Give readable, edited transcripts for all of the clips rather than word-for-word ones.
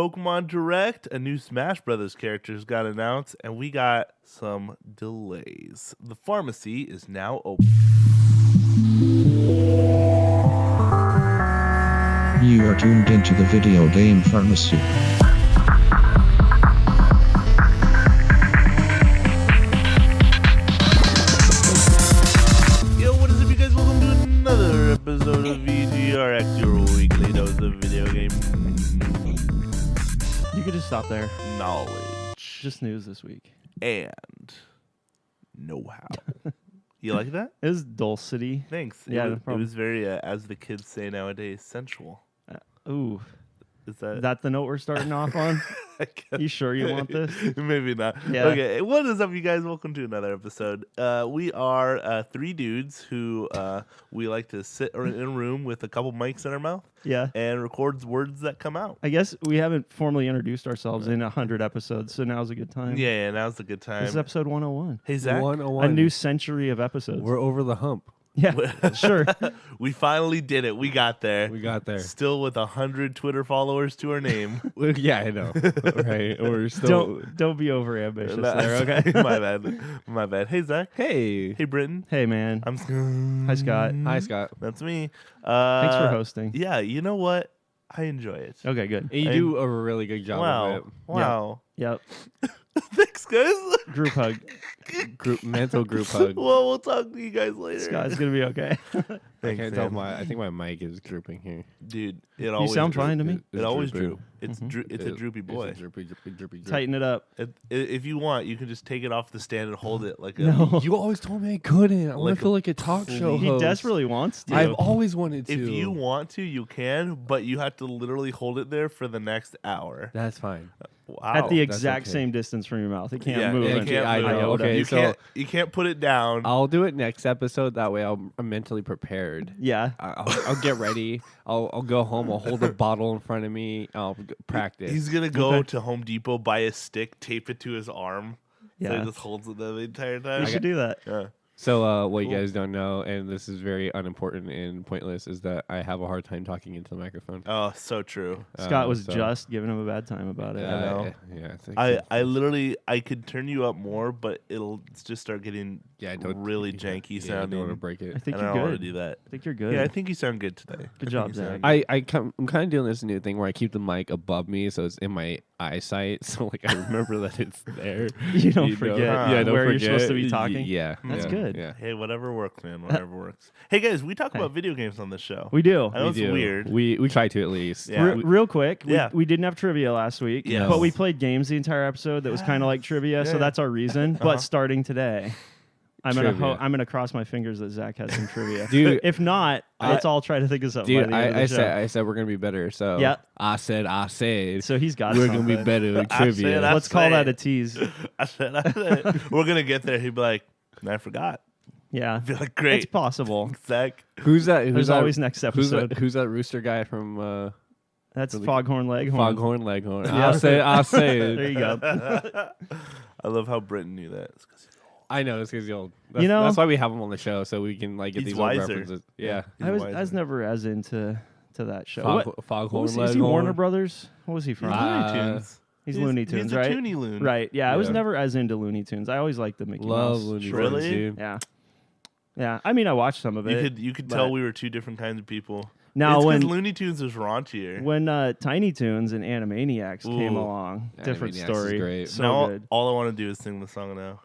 Pokemon Direct, a new Smash Brothers characters got announced, and we got some delays. The pharmacy is now open. You are tuned into the video game pharmacy. Yo, what is up, you guys? Welcome to another episode of VGRx, your weekly dose of video game You could just stop there. knowledge Just news this week. and know-how. You like that? It was Dulcity. Thanks. Yeah, no it problem. was very, as the kids say nowadays, sensual. Ooh, Is that? that the note we're starting off on? I guess. You sure you want this? Maybe not. Yeah. Okay, what is up, you guys? Welcome to another episode. We are three dudes who we like to sit in a room with a couple mics in our mouth Yeah. and records words that come out. I guess we haven't formally introduced ourselves in 100 episodes, so now's a good time. Yeah, now's a good time. This is episode 101. Hey, Zach. 101. A new century of episodes. We're over the hump. Yeah, sure. We finally did it. We got there. We got there. Still with 100 Twitter followers to our name. Yeah, I know. Right. We're still. Don't be over ambitious there, okay? My bad. Hey, Zach. Hey. Hey, Brittin. Hey, man. I'm Scott. Hi, Scott. Hi, Scott. That's me. Thanks for hosting. Yeah, you know what? I enjoy it. Okay, good. You do a really good job of it. Wow. Yep. Thanks, guys. Group hug. Mental group hug. Well, we'll talk to you guys later. Scott's going to be okay. I Thanks, can't tell man. I think my mic is drooping here. Dude, it You always sound droop. fine to me. It always drooping. droop. It's it's a droopy boy. It's a droopy. Tighten it up. If you want, you can just take it off the stand and hold it like a. No. You always told me I couldn't. I want Like to feel like a talk show He host. desperately wants to. I've always wanted to. If you want to, you can, but you have to literally hold it there for the next hour. That's fine. Wow. at the that's exact okay. same distance from your mouth. It can't Yeah, move. it an can't I know. iota. Okay, you so you can't put it down. I'll do it next episode. That way I'm mentally prepared. Yeah. I'll get ready. I'll go home. I'll hold a bottle in front of me. I'll practice. He's gonna go Okay. to Home Depot, buy a stick, tape it to his arm. So Yeah. he just holds it there the entire time. You should do that. Yeah. So what you Cool. guys don't know, and this is very unimportant and pointless, is that I have a hard time talking into the microphone. Oh, so true. Scott was so- just giving him a bad time about it. I know. Yeah, it's like- I literally I could turn you up more, but it'll just start getting yeah, I don't really yeah, janky yeah, I sounding. don't want to break I it. think and I you're don't want good. to do that. I think you're good. Yeah, I think you sound good today. Good job, Zach. I'm kind of doing this new thing where I keep the mic above me, so it's in my eyesight, so like I remember that it's there. You don't know? forget Yeah, I don't where forget. you're supposed to be talking. Yeah, That's yeah, good. Yeah, Hey, whatever works, man. Whatever works. Hey guys, we talk Hey. about video games on this show. We do. I know it's do. weird. We try to at least. Yeah. Real quick, Yeah. we didn't have trivia last week, Yes. but we played games the entire episode that was kind of like trivia, Yeah. so that's our reason. Uh-huh. But starting today, I'm Trivia. gonna cross my fingers that Zach has some trivia. Dude, If not, let's all try to think of something. Dude, by the end of I the show. said we're gonna be better. So Yeah. I said So he's got we're something. gonna be better at I trivia. said I Let's call that a said. tease. I said, we're gonna get there. He'd be like, I forgot. Yeah, I'd be like, great. it's possible. Zach. Who's that? Who's There's that? always next episode. Who's that rooster guy from That's really- Foghorn Leghorn. Foghorn Leghorn? Yeah. I'll say it. There you go. I love how Brittin knew that. It's 'cause I know it's because he's old. You know- that's why we have him on the show so we can like get He's these old wiser. references. Yeah. he's I wiser. was never as into that show. What Foghorn was he? Leghorn. Is he Warner Brothers? What was he from? He's Looney Tunes. He's Looney Tunes, he's right? a Toonie Loon. Right. Yeah, I was Yeah. never as into Looney Tunes. I always liked the Mickey Love Mouse Looney shorts. Tunes, Really? dude. Yeah. Yeah. I mean, I watched some of it. You could but- tell we were two different kinds of people. Now it's when Looney Tunes was raunchier. when Tiny Toons and Animaniacs came Ooh. along, different Animaniacs is story. great. So now good. all I want to do is sing the song now.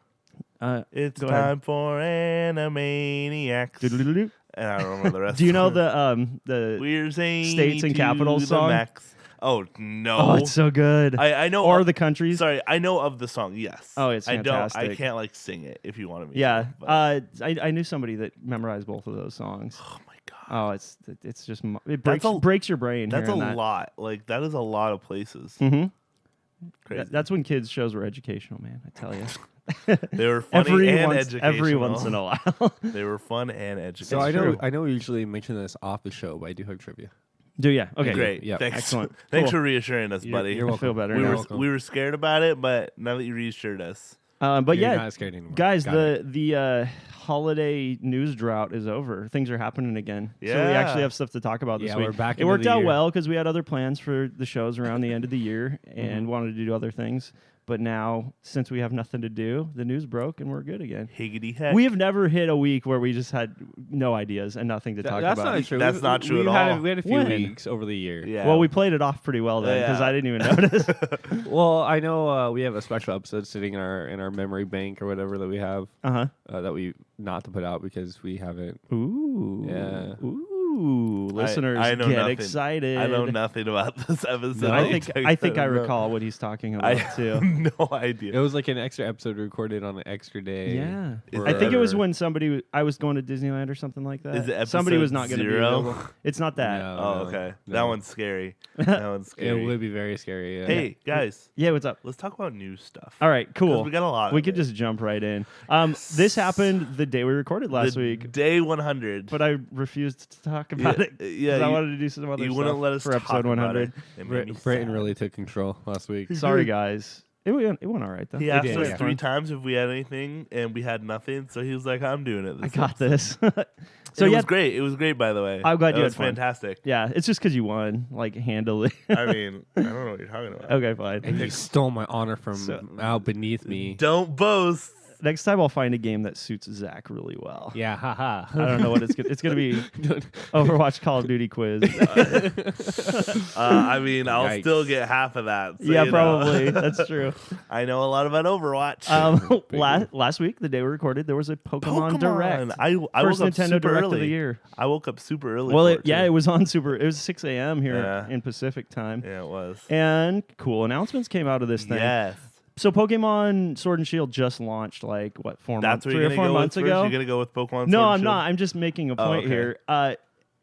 It's Go time ahead. for Animaniacs. Doodle-doodle-doo. And I don't remember the rest. Do you know of it. the We're zany States and to Capitals the song? max. Oh no! Oh, it's so good. I know. Or the countries. Sorry, I know of the song. Yes. Oh, it's I don't. I fantastic. can't like sing it if you wanted me. Yeah. To, but- I knew somebody that memorized both of those songs. oh my god. Oh, it's just it That's breaks your brain. That's a hearing that. lot. Like that is a lot of places. Mm-hmm. Crazy. That's when kids shows were educational, man. I tell you. They were funny and educational. every once in a while. They were fun and So educational. I know we usually mention this off the show, but I do have trivia. Do ya? Okay. Great. Yep. Thanks. Excellent. Thanks Cool. for reassuring us, buddy. You're I welcome. feel better we now. were welcome. we were scared about it, but now that you reassured us, But You're yeah, not scared anymore. guys, Got it. the holiday news drought is over. Things are happening again. So we Yeah. actually have stuff to talk about this Yeah, week. we're back It into worked the out year. well because we had other plans for the shows around the end of the year and wanted to do other things. But now, since we have nothing to do, the news broke and we're good again. Higgity heck. We have never hit a week where we just had no ideas and nothing to talk That's about. not true. That's not true we at had all. We had a few When? weeks over the year. Yeah. Well, we played it off pretty well then because Yeah. I didn't even notice. Well, I know we have a special episode sitting in our memory bank or whatever that we have that we not to put out because we haven't. Ooh. Yeah. Ooh. Listeners, I know get nothing. excited. I know nothing about this episode. No. I think I recall what he's talking about I have too. no It idea. was like an extra episode recorded on an extra day. Yeah, Is I think it was Or- when I was going to Disneyland or something like that. Is it somebody episode was not going to be 0? available. It's not that. No, Oh, no, okay. no. That one's scary. That one's It scary. would be very scary. Yeah. Hey, guys, Yeah, what's up? let's talk about new stuff. All right, 'Cause cool. We got a lot. We of could it. just jump right in. This happened the day we recorded last The week, Day 100. but I refused to talk about it. 'cause Yeah, I you- wanted to do some other you stuff wouldn't let us for talk episode about 100. it. It made me Brittin sad. really took control last week. Sorry, guys. It went all right though. He asked did, us yeah. 3 times if we had anything, and we had nothing. So he was like, "I'm doing it." I got this. So so it yeah, was great. It was great, by the way. I'm glad That you was had fun. fantastic. yeah, it's just because you won, like handily. I mean, I don't know what you're talking about. Okay, fine. And you stole my honor from So- out beneath me. Don't boast. Next time I'll find a game that suits Zach really well. Yeah, haha. I don't know what it's gonna. It's gonna be Overwatch Call of Duty quiz. I mean, I'll Yikes. still get half of that. So, yeah, you know. probably. That's true. I know a lot about Overwatch. Last week, the day we recorded, there was a Pokemon Direct. I First woke up Nintendo super Direct early. of the year. I woke up super early. Well, for it too. was on super. It was 6 a.m. here Yeah. in Pacific time. Yeah, it was. And cool announcements came out of this thing. Yes. So Pokemon Sword and Shield just launched like what 4 months, That's what 3 you're or gonna 4 go months with first? ago. You're gonna go with Pokemon. No, Sword I'm and not. Shield? I'm just making a Oh, point okay. here.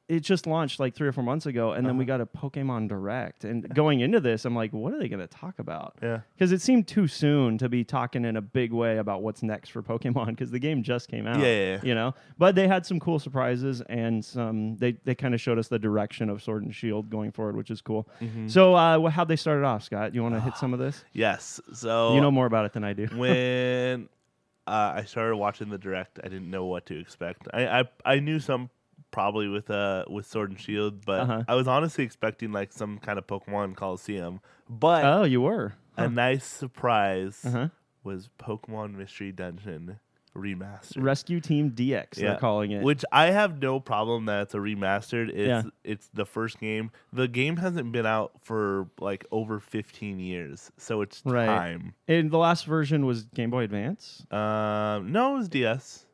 It just launched like 3 or 4 months ago, and then we got a Pokemon Direct. And going into this, I'm like, what are they going to talk about? Yeah. Because it seemed too soon to be talking in a big way about what's next for Pokemon because the game just came out. Yeah. You know? But they had some cool surprises and some, they kind of showed us the direction of Sword and Shield going forward, which is cool. Mm-hmm. So how'd they start it off, Scott? You want to hit some of this? Yes. So You know more about it than I do. when I started watching the direct, I didn't know what to expect. I knew some probably with Sword and Shield, but I was honestly expecting like some kind of Pokemon Coliseum. But Oh, you were? a nice surprise Uh-huh. was Pokemon Mystery Dungeon remastered. Rescue Team DX, they're calling it. Which I have no problem that it's a remastered. Yeah. It's the first game. The game hasn't been out for like over 15 years, so it's Right. time. And the last version was Game Boy Advance. No, it was DS.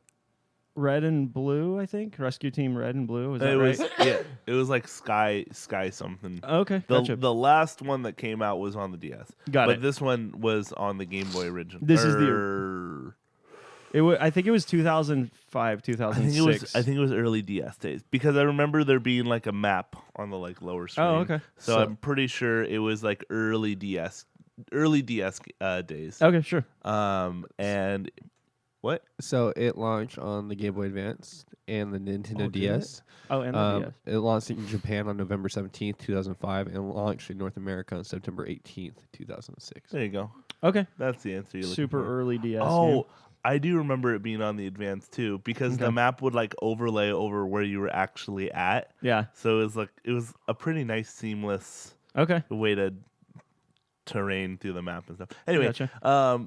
Red and Blue, I think. Rescue Team Red and Blue. Is that It right? was yeah, it was like Sky something. Okay, The, gotcha. the last one that came out was on the DS. Got but it. this one was on the Game Boy original. This is the- I think it was 2005, 2006. I think it was early DS days because I remember there being like a map on the like lower screen. Oh, okay. So I'm pretty sure it was like early DS days. Okay, sure. And what? So it launched on the Game Boy Advance and the Nintendo did DS. Oh, and the DS. It launched in Japan on November 17th, 2005, and launched in North America on September 18th, 2006. There you go. Okay. That's the answer you're looking Super for. early DS. Oh, game. I do remember it being on the Advance too because the Okay. map would like overlay over where you were actually at. Yeah. So it was a pretty nice seamless Okay. way to terrain through the map and stuff. Anyway, Gotcha.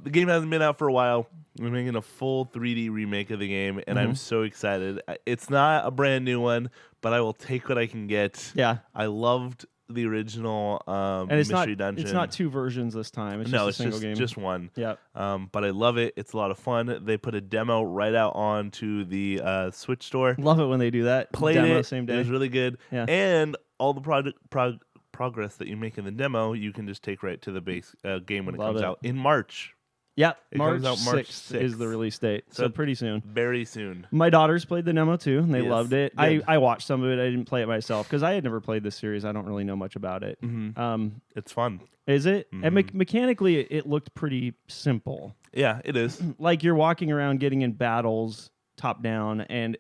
the game hasn't been out for a while. We're making a full 3D remake of the game, and I'm so excited. It's not a brand new one, but I will take what I can get. Yeah. I loved the original And it's Mystery not Dungeon. it's not 2 versions this time. It's no, just it's a single game. just one. Yeah. But I love it. It's a lot of fun. They put a demo right out onto the Switch store. Love it when they do that. Played Demo it. same It day. was really good. Yeah. And all the progress that you make in the demo, you can just take right to the base game when it Love comes it. out in March. Yep. It March comes out March 6th is the release date. So So- pretty soon. Very soon. My daughters played the demo too, and they Yes, loved it. good. I watched some of it. I didn't play it myself because I had never played this series. I don't really know much about it. It's fun. Is it? And Mm-hmm. mechanically, it looked pretty simple. Yeah, it is. Like you're walking around getting in battles top down, and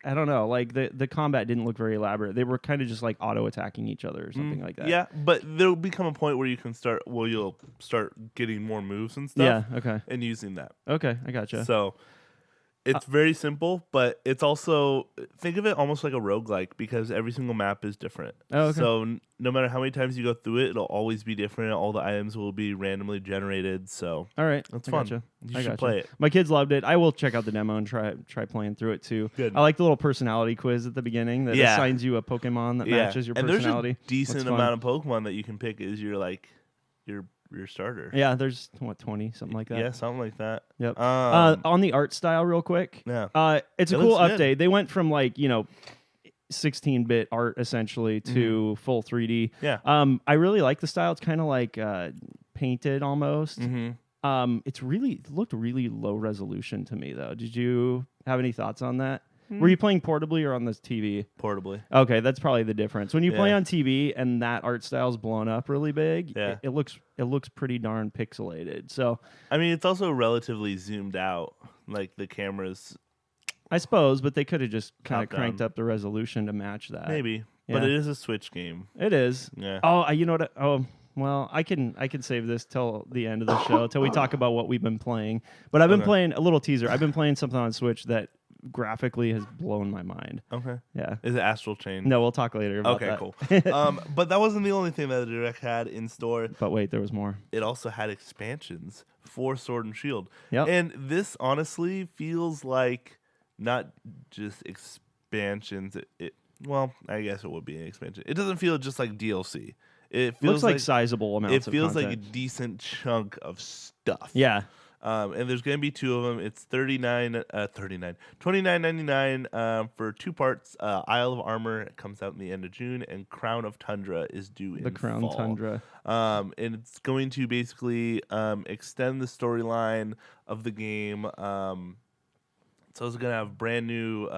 I don't know, like the combat didn't look very elaborate. They were kind of just like auto attacking each other or something like that. Yeah, but there'll become a point where you'll start getting more moves and stuff. Yeah. Okay. And using that. Okay. I gotcha. So it's very simple, but it's also, think of it almost like a roguelike because every single map is different. Oh, okay. So no matter how many times you go through it, it'll always be different. All the items will be randomly generated. So all right, it's fun. Gotcha. You should play it. My kids loved it. I will check out the demo and try playing through it too. Good. I like the little personality quiz at the beginning that assigns you a Pokemon that matches your personality. And there's a decent amount of Pokemon that you can pick as your starter. Yeah, there's 20, something like that. Yeah, something like that. Yep. On the art style, real quick. Yeah. It's a cool update. They went from 16-bit art essentially to full 3D. Yeah. I really like the style. It's kind of like painted almost. Mm-hmm. It looked really low resolution to me though. Did you have any thoughts on that? Were you playing portably or on the TV? Portably. Okay, that's probably the difference. When you play on TV and that art style's blown up really big, it looks pretty darn pixelated. So I mean, it's also relatively zoomed out. Like the cameras, I suppose, but they could have just kind of cranked up the resolution to match that. maybe. But it is a Switch game. It is. Yeah. Oh, you know what? Well, I can save this till the end of the show till we talk about what we've been playing. But I've been playing a little teaser. I've been playing something on Switch that graphically has blown my mind. Okay. Yeah. Is it Astral Chain? No, we'll talk later about that. Okay, cool. But that wasn't the only thing that the Direct had in store. But wait, there was more. It also had expansions for Sword and Shield. Yep. And this honestly feels like not just expansions. Well, I guess it would be an expansion. It doesn't feel just like DLC. It feels looks like sizable amounts of content. It feels like a decent chunk of stuff. Yeah. And there's going to be two of them. It's $29.99 for 2 parts. Isle of Armor comes out in the end of June, and Crown of Tundra is due in The Crown fall. Tundra. And it's going to basically extend the storyline of the game. So it's going to have brand new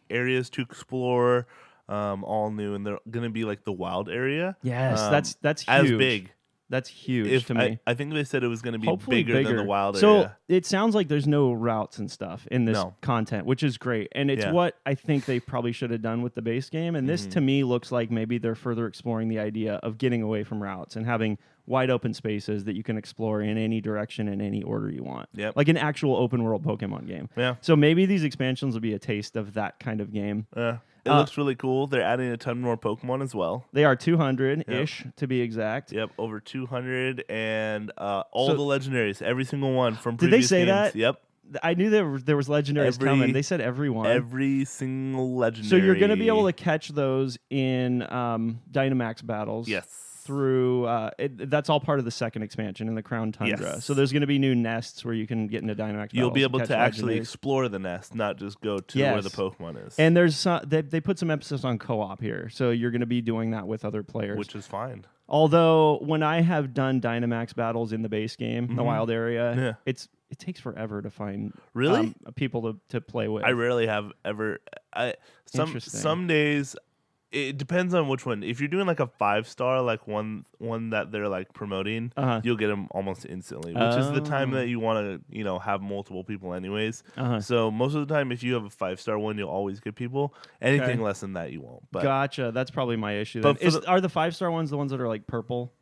areas to explore, all new, and they're going to be like the wild area. Yes, that's huge. As big. That's huge to me. I think they said it was going to be Hopefully bigger than the wild area. So it sounds like there's no routes and stuff in this content, which is great. And it's what I think they probably should have done with the base game. And this to me looks like maybe they're further exploring the idea of getting away from routes and having wide open spaces that you can explore in any direction in any order you want. Yep. Like an actual open world Pokemon game. Yeah. So maybe these expansions will be a taste of that kind of game. Yeah. It looks really cool. They're adding a ton more Pokemon as well. They are 200-ish to be exact. Yep, over 200 and all the legendaries, every single one from did previous they say games. that? Yep. I knew there was legendaries coming. They said everyone. Every single legendary. So you're going to be able to catch those in Dynamax battles. Yes. Through that's all part of the second expansion in the Crown Tundra. Yes. So there's going to be new nests where you can get into Dynamax battles. You'll be able and to catch actually legendaries. explore the nest, not just go to where the Pokemon is. And there's they put some emphasis on co-op here, so you're going to be doing that with other players, which is fine. Although when I have done Dynamax battles in the base game, the wild area, it takes forever to find people to play with. I rarely have ever. Some days. It depends on which one. If you're doing like a 5-star, like one that they're like promoting, you'll get them almost instantly, which is the time that you want to, have multiple people anyways. So most of the time, if you have a 5-star one, you'll always get people. Anything less than that, you won't. But gotcha. That's probably my issue. Then. Are the 5-star ones the ones that are like purple?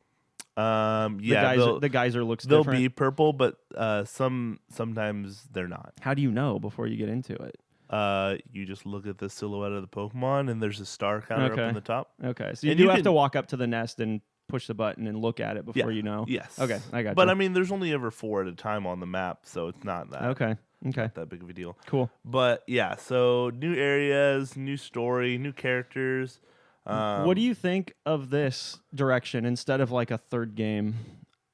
The geyser looks they'll different. be purple, but sometimes they're not. How do you know before you get into it? You just look at the silhouette of the Pokemon, and there's a star counter up in the top. Okay, so you have to walk up to the nest and push the button and look at it before you know. Yes. Okay, I got you. But I mean, there's only ever 4 at a time on the map, so it's not that. Okay. Not that big of a deal. Cool. But yeah, so new areas, new story, new characters. What do you think of this direction instead of like a third game?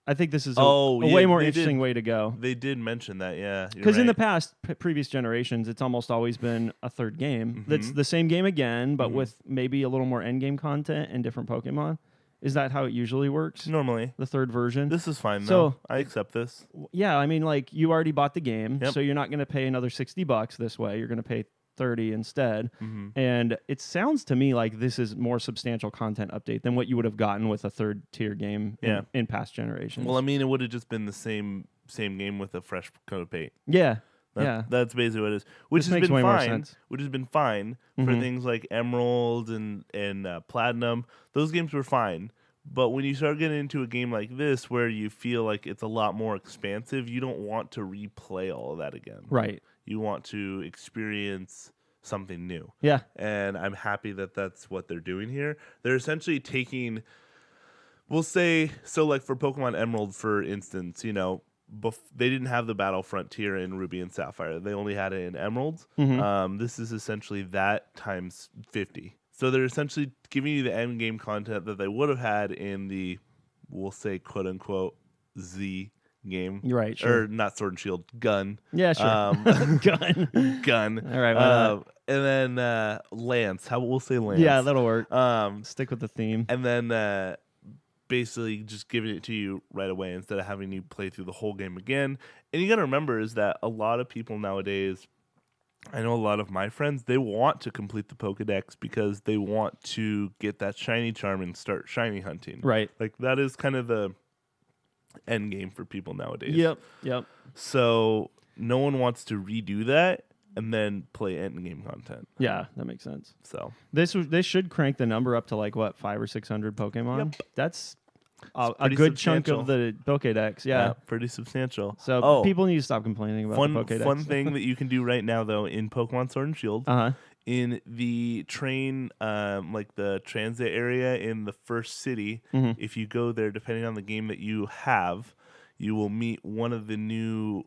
I think this is a way more interesting way to go. They did mention that, yeah. Because in the past, previous generations, it's almost always been a third game. That's the same game again, but with maybe a little more endgame content and different Pokemon. Is that how it usually works? Normally. The third version? This is fine, though. So, I accept this. Yeah, I mean, like, you already bought the game, so you're not going to pay another $60 this way. You're going to pay $30 instead. And it sounds to me like this is more substantial content update than what you would have gotten with a third tier game in past generations. Well, I mean, it would have just been the same game with a fresh coat of paint. Yeah. That's basically what it is. Which has been fine. Which has been fine for things like Emerald and Platinum. Those games were fine. But when you start getting into a game like this where you feel like it's a lot more expansive, you don't want to replay all of that again. Right. You want to experience something new. Yeah. And I'm happy that that's what they're doing here. They're essentially taking, we'll say, so like for Pokemon Emerald, for instance, you know, they didn't have the Battle Frontier in Ruby and Sapphire. They only had it in Emerald. This is essentially that times 50. So they're essentially giving you the end game content that they would have had in the, we'll say, quote unquote, Z game. You're right, sure. Or not Sword and Shield, Gun. Yeah, sure. Gun. All right. And then Lance. We'll say Lance. Yeah, that'll work. Stick with the theme. And then basically just giving it to you right away instead of having you play through the whole game again. And you got to remember is that a lot of people nowadays, I know a lot of my friends, they want to complete the Pokedex because they want to get that shiny charm and start shiny hunting. Right. Like that is kind of the end game for people nowadays. Yep. So no one wants to redo that and then play end game content. Yeah, that makes sense. So this should crank the number up to like what 500 or 600 Pokemon. Yep. That's a good chunk of the Pokedex. Yeah, pretty substantial. So people need to stop complaining about the Pokedex. Fun thing that you can do right now though in Pokemon Sword and Shield. In the train, like the transit area in the first city, if you go there, depending on the game that you have, you will meet one of the new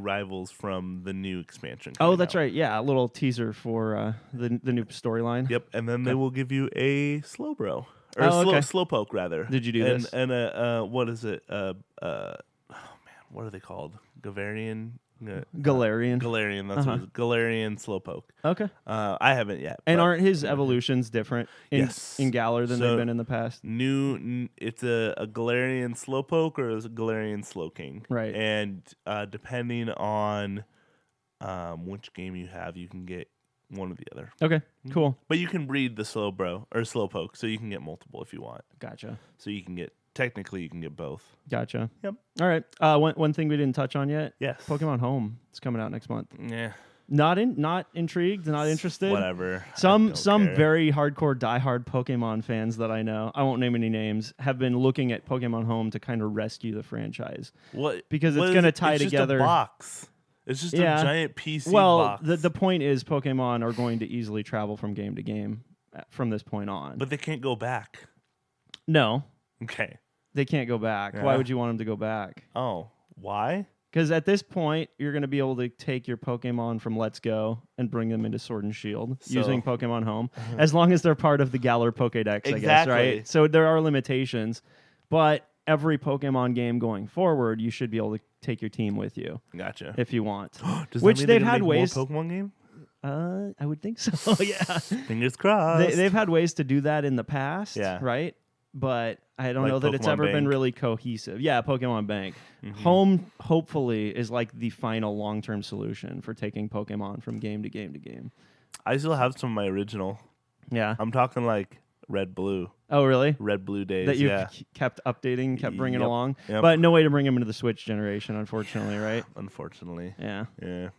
rivals from the new expansion. Oh, that's right. Yeah, a little teaser for the new storyline. Yep, and then they will give you a Slowbro or Slowpoke rather. Did you do this? And what is it? Oh man, what are they called? Galarian. Galarian. That's what it is. Galarian Slowpoke. Okay. I haven't yet. And aren't his evolutions different in Galar than they've been in the past? It's a Galarian Slowpoke or is a Galarian Slowking. Right. And depending on which game you have, you can get one or the other. Okay, cool. But you can breed the Slowbro or Slowpoke, so you can get multiple if you want. Gotcha. So you can get both. Gotcha. Yep. All right. One thing we didn't touch on yet. Yes. Pokemon Home. It's coming out next month. Yeah. Not intrigued, not interested. Whatever. Some very hardcore diehard Pokemon fans that I know, I won't name any names, have been looking at Pokemon Home to kind of rescue the franchise. What? Because it's going to tie together. Just a box. It's just a giant PC box. Well, the point is Pokemon are going to easily travel from game to game from this point on. But they can't go back. No. Okay. They can't go back. Yeah. Why would you want them to go back? Oh, why? Because at this point, you're going to be able to take your Pokemon from Let's Go and bring them into Sword and Shield using Pokemon Home, as long as they're part of the Galar Pokédex, I guess, right? So there are limitations, but every Pokemon game going forward, you should be able to take your team with you. Gotcha. If you want. Does Which that mean they've they're had make ways. More Pokemon game? I would think so. Yeah. Fingers crossed. They've had ways to do that in the past, right? But I don't know that it's ever been really cohesive. Yeah, Pokemon Bank. Home, hopefully, is like the final long-term solution for taking Pokemon from game to game to game. I still have some of my original. Yeah. I'm talking like Red Blue. Oh, really? Red Blue days, that you kept updating, kept bringing along. Yep. But no way to bring them into the Switch generation, unfortunately, right? Unfortunately. Yeah. Yeah.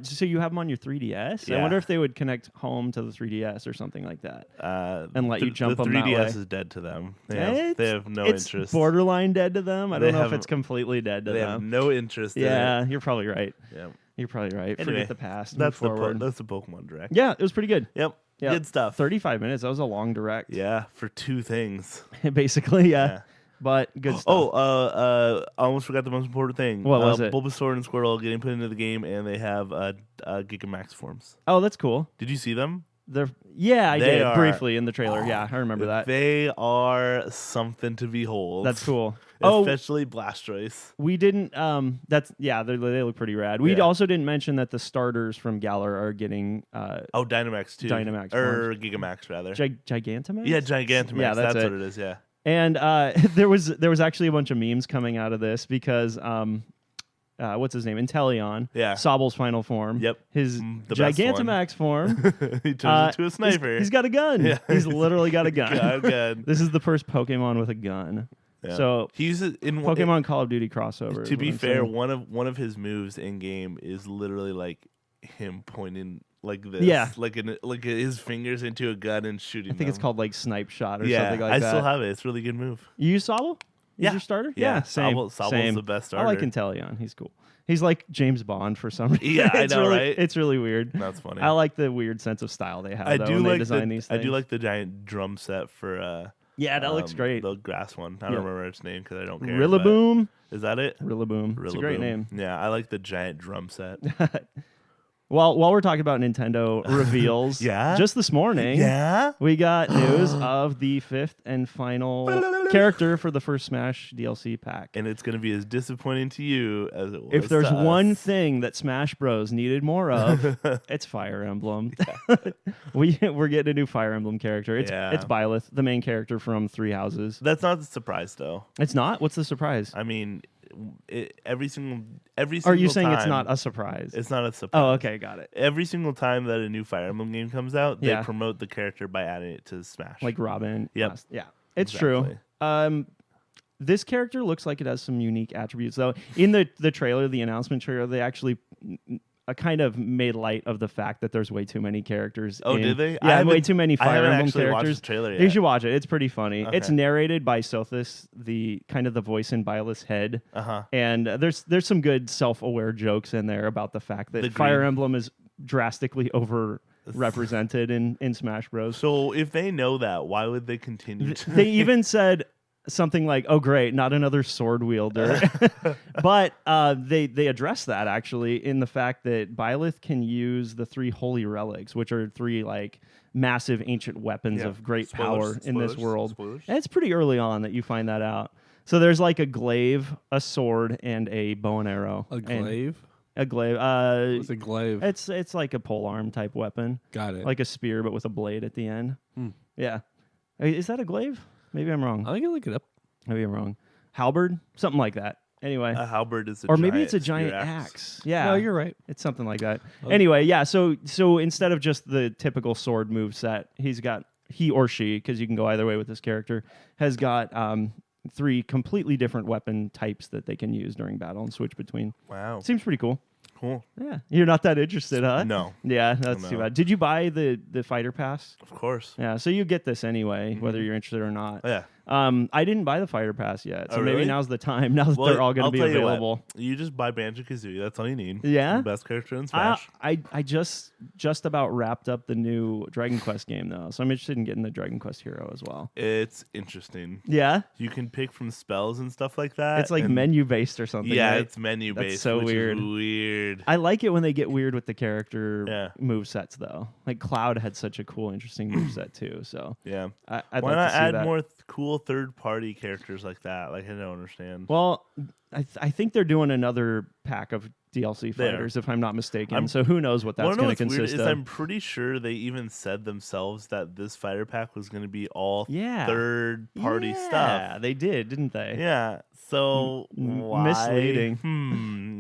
So you have them on your 3DS? Yeah. I wonder if they would connect Home to the 3DS or something like that, and let you jump them that way. The 3DS is dead to them. They have no interest. It's borderline dead to them. I don't know if it's completely dead to them. They have no interest. Yeah, you're probably right. Yeah, you're probably right. Anyway, forget the past. That's the Pokemon Direct. Yeah, it was pretty good. Yep. Good stuff. 35 minutes. That was a long direct. Yeah, for two things. Basically, yeah. But good stuff. I almost forgot the most important thing. What was it? Bulbasaur and Squirtle getting put into the game, and they have Gigamax forms. Oh, that's cool. Did you see them? I did briefly in the trailer. Yeah, I remember that. They are something to behold. That's cool. Especially Blastoise. We didn't. They look pretty rad. We also didn't mention that the starters from Galar are getting. Dynamax too. Dynamax or Gigamax rather. Gigantamax. Yeah, Gigantamax. Yeah, that's what it is. Yeah. And there was actually a bunch of memes coming out of this because what's his name? Inteleon. Yeah. Sobble's final form. Yep. His Gigantamax form. He turns into a sniper. He's got a gun. Yeah. He's literally got a gun. Gun. This is the first Pokemon with a gun. Yeah. So he uses in Pokemon Call of Duty crossover. To be fair, one of his moves in game is literally like him pointing like this, like his fingers into a gun and shooting. I think it's called like Snipe Shot or yeah, something like that. I still have it. It's a really good move. You use Sobble? Yeah. Your starter? Yeah, same. Sobble's the best starter. I like Inteleon. He's cool. He's like James Bond for some reason. Yeah, I know, really, right? It's really weird. That's funny. I like the weird sense of style they have. When they design these things. I do like the giant drum set for. Yeah, that looks great. The grass one. I don't remember its name because I don't care. Rillaboom. Is that it? Rillaboom. It's a great name. Yeah, I like the giant drum set. Well, while we're talking about Nintendo reveals, just this morning, we got news of the 5th and final character for the first Smash DLC pack. And it's going to be as disappointing to you as it was If there's to us. one thing that Smash Bros. Needed more of, it's Fire Emblem. We're getting a new Fire Emblem character. It's Byleth, the main character from Three Houses. That's not the surprise, though. It's not? What's the surprise? I mean, every single Are you saying time, it's not a surprise? It's not a surprise. Oh, okay, got it. Every single time that a new Fire Emblem game comes out, they promote the character by adding it to Smash. Like Robin. Yep. Yeah, it's true. This character looks like it has some unique attributes, though. In the trailer, the announcement trailer, they actually kind of made light of the fact that there's way too many characters. Oh, did they? Yeah, way too many Fire Emblem characters. Watched the trailer yet. You should watch it. It's pretty funny. Okay. It's narrated by Sothis, the kind of the voice in Byleth's head. And there's some good self-aware jokes in there about the fact that Fire Emblem is drastically overrepresented in Smash Bros. So if they know that, why would they continue to? They even said something like, "Oh, great, not another sword wielder." But they address that actually in the fact that Byleth can use the 3 holy relics, which are 3 like massive ancient weapons of great power in this world. And it's pretty early on that you find that out. So there's like a glaive, a sword, and a bow and arrow. A glaive? A glaive. What's a glaive? It's like a polearm type weapon. Got it. Like a spear, but with a blade at the end. Yeah. Is that a glaive? Maybe I'm wrong. I can look it up. Maybe I'm wrong. Halberd? Something like that. Anyway. A halberd is or maybe it's a giant axe. Yeah. No, you're right. It's something like that. Anyway, yeah, so instead of just the typical sword move set, he or she, because you can go either way with this character, has got 3 completely different weapon types that they can use during battle and switch between. Wow. Seems pretty cool. Cool. Yeah. You're not that interested, huh? No. Yeah, that's too bad. Did you buy the fighter pass? Of course. Yeah, so you get this anyway, whether you're interested or not. Oh, yeah. I didn't buy the fighter pass yet, so maybe really? now's the time. Now that they're all going to be available. You just buy Banjo-Kazooie. That's all you need. Yeah? The best character in Smash. I just about wrapped up the new Dragon Quest game, though, so I'm interested in getting the Dragon Quest Hero as well. It's interesting. Yeah? You can pick from spells and stuff like that. It's like menu-based or something. Yeah, right? it's menu-based. That's so which weird. Is weird. I like it when they get weird with the character move sets, though. Like Cloud had such a cool, interesting move set, too. So yeah. I'd Why like not to see add that. more cool third-party characters like that? Like, I don't understand. Well, I think they're doing another pack of DLC fighters, if I'm not mistaken. So who knows what that's going to consist of. I'm pretty sure they even said themselves that this fighter pack was going to be all third-party stuff. Yeah, they did, didn't they? Yeah. So why? Misleading.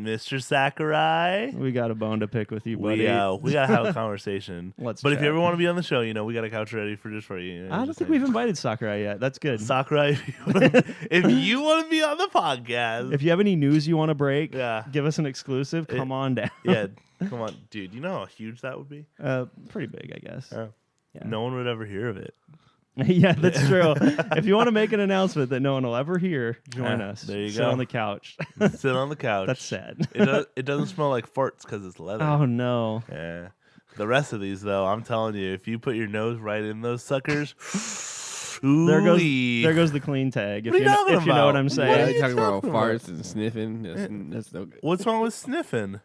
Mr. Sakurai? We got a bone to pick with you, buddy. We got to have a conversation. But if you ever want to be on the show, we got a couch ready for you. I don't think we've invited Sakurai yet. That's good. Sakurai, if you want to be on the podcast. If you have any news you want to break, give us an exclusive. Come on down. Yeah, come on. Dude, you know how huge that would be? Pretty big, I guess. Yeah. No one would ever hear of it. Yeah, that's true. If you want to make an announcement that no one will ever hear, join us. There you Sit go. on the couch. Sit on the couch. That's sad. It doesn't smell like farts because it's leather. Oh, no. Yeah. The rest of these, though, I'm telling you, if you put your nose right in those suckers, there goes the clean tag. If you know what I'm saying. What are you talking about farts and sniffing? That's no good. What's wrong with sniffing?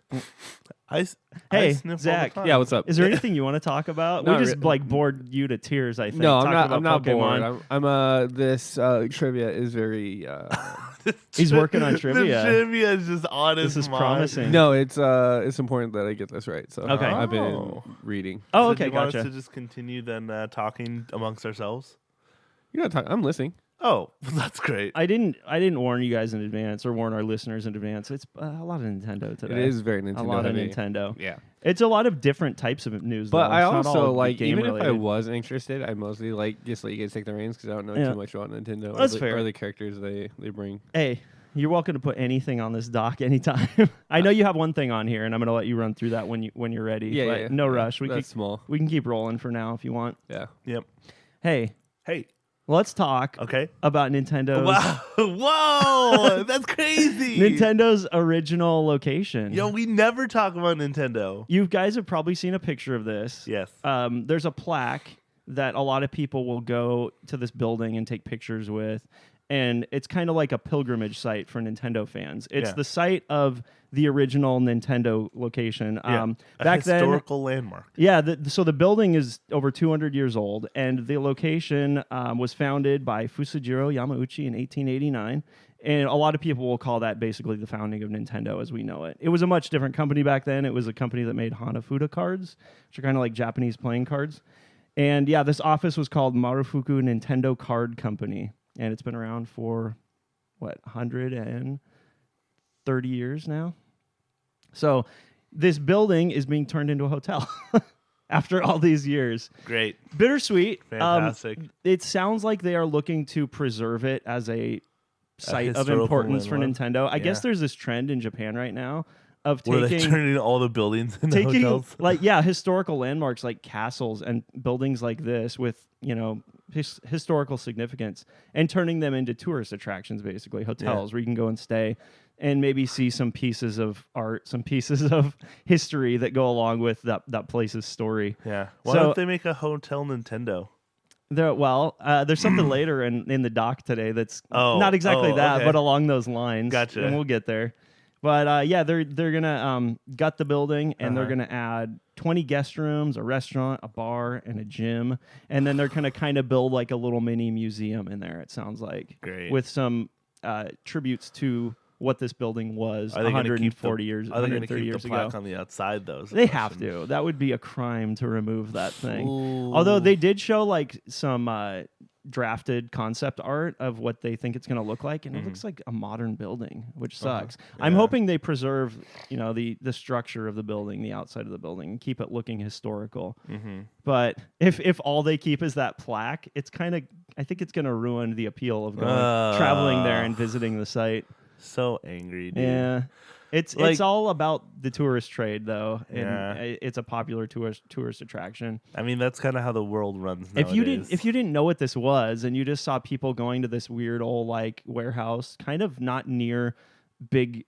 I sniff Zach. all the time. Yeah, what's up? Is there anything you want to talk about? We just bored you to tears, I think. No, I'm not Pokemon. bored. This trivia is very He's working on trivia. The trivia is just on his This is mind. promising. No, it's important that I get this right. So Okay. I've been reading. Oh, So okay, do you want gotcha. us to just continue then talking amongst ourselves? You gotta talk. I'm listening. Oh, that's great. I didn't warn you guys in advance or warn our listeners in advance. It's a lot of Nintendo today. It is very Nintendo. A lot heavy. of Nintendo. Yeah. It's a lot of different types of news. But though. I It's not also all like, game even related. if I was interested, I mostly like just let you guys take the reins because I don't know too much about Nintendo. That's or fair. Or the characters they bring. Hey, you're welcome to put anything on this doc anytime. I know you have one thing on here, and I'm gonna let you run through that when you're ready. Yeah, but yeah. no rush. That's small. We can keep rolling for now if you want. Yeah. Yep. Hey, Hey. let's talk Okay. about Nintendo's Wow. Whoa. That's crazy. Nintendo's original location. Yo, we never talk about Nintendo. You guys have probably seen a picture of this. Yes. There's a plaque that a lot of people will go to this building and take pictures with. And it's kind of like a pilgrimage site for Nintendo fans. It's the site of the original Nintendo location. Back then, historical landmark. Yeah, so the building is over 200 years old, and the location was founded by Fusajiro Yamauchi in 1889. And a lot of people will call that basically the founding of Nintendo as we know it. It was a much different company back then. It was a company that made Hanafuda cards, which are kind of like Japanese playing cards. And yeah, this office was called Marufuku Nintendo Card Company. And it's been around for, 130 years now? So this building is being turned into a hotel after all these years. Great. Bittersweet. Fantastic. It sounds like they are looking to preserve it as a site of historical importance for landmark. Nintendo. I guess there's this trend in Japan right now of Where they taking... turning all the buildings into hotels. Historical landmarks like castles and buildings like this with, historical significance and turning them into tourist attractions, basically hotels where you can go and stay and maybe see some pieces of art, some pieces of history that go along with that place's story. Yeah. Why don't they make a hotel Nintendo? There's something later in the doc today that's not exactly that, okay. but along those lines. Gotcha. And we'll get there. But they're gonna gut the building and they're gonna add 20 guest rooms, a restaurant, a bar, and a gym, and then they're gonna kind of build like a little mini museum in there. It sounds like, great, with some tributes to what this building was 140 years, 130 years ago. On the outside, though. They have to. That would be a crime to remove that thing. Ooh. Although they did show like some drafted concept art of what they think it's going to look like, and it looks like a modern building, which sucks. Yeah. I'm hoping they preserve, the structure of the building, the outside of the building, and keep it looking historical. But if all they keep is that plaque, it's kind of, I think it's going to ruin the appeal of traveling there and visiting the site. So angry, dude. Yeah. It's all about the tourist trade, though, and it's a popular tourist attraction. I mean, that's kind of how the world runs nowadays. If you didn't know what this was, and you just saw people going to this weird old warehouse, kind of not near big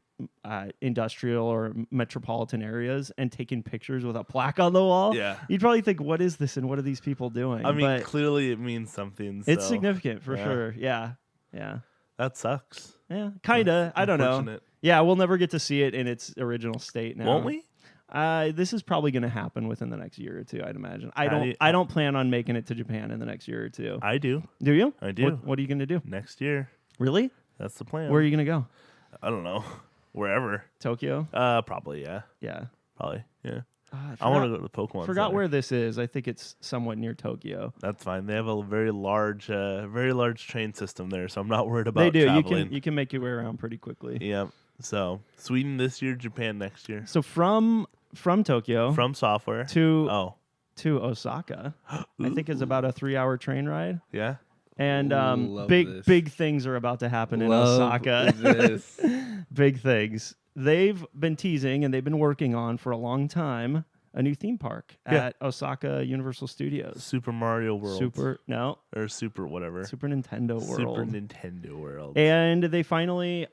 industrial or metropolitan areas, and taking pictures with a plaque on the wall, you'd probably think, "What is this? And what are these people doing?" I mean, clearly it means something. It's significant for sure. Yeah. That sucks. Yeah, kinda. I don't know. Yeah, we'll never get to see it in its original state now. Won't we? This is probably going to happen within the next year or two, I'd imagine. I don't plan on making it to Japan in the next year or two. I do. Do you? I do. What are you going to do? Next year. Really? That's the plan. Where are you going to go? I don't know. Wherever. Tokyo? Probably, yeah. Yeah. Probably, yeah. I want to go to the Pokemon Forgot Center. where this is. I think it's somewhat near Tokyo. That's fine. They have a very large train system there, so I'm not worried about They do. traveling. You can make your way around pretty quickly. Yeah. So Sweden this year, Japan next year. So from Tokyo, from software to Osaka, I think it's about a 3-hour train ride. Yeah. And big things are about to happen in Osaka. Big things. They've been teasing and they've been working on for a long time a new theme park at Osaka Universal Studios. Super Mario World. Super Nintendo World. Super Nintendo World. And they finally...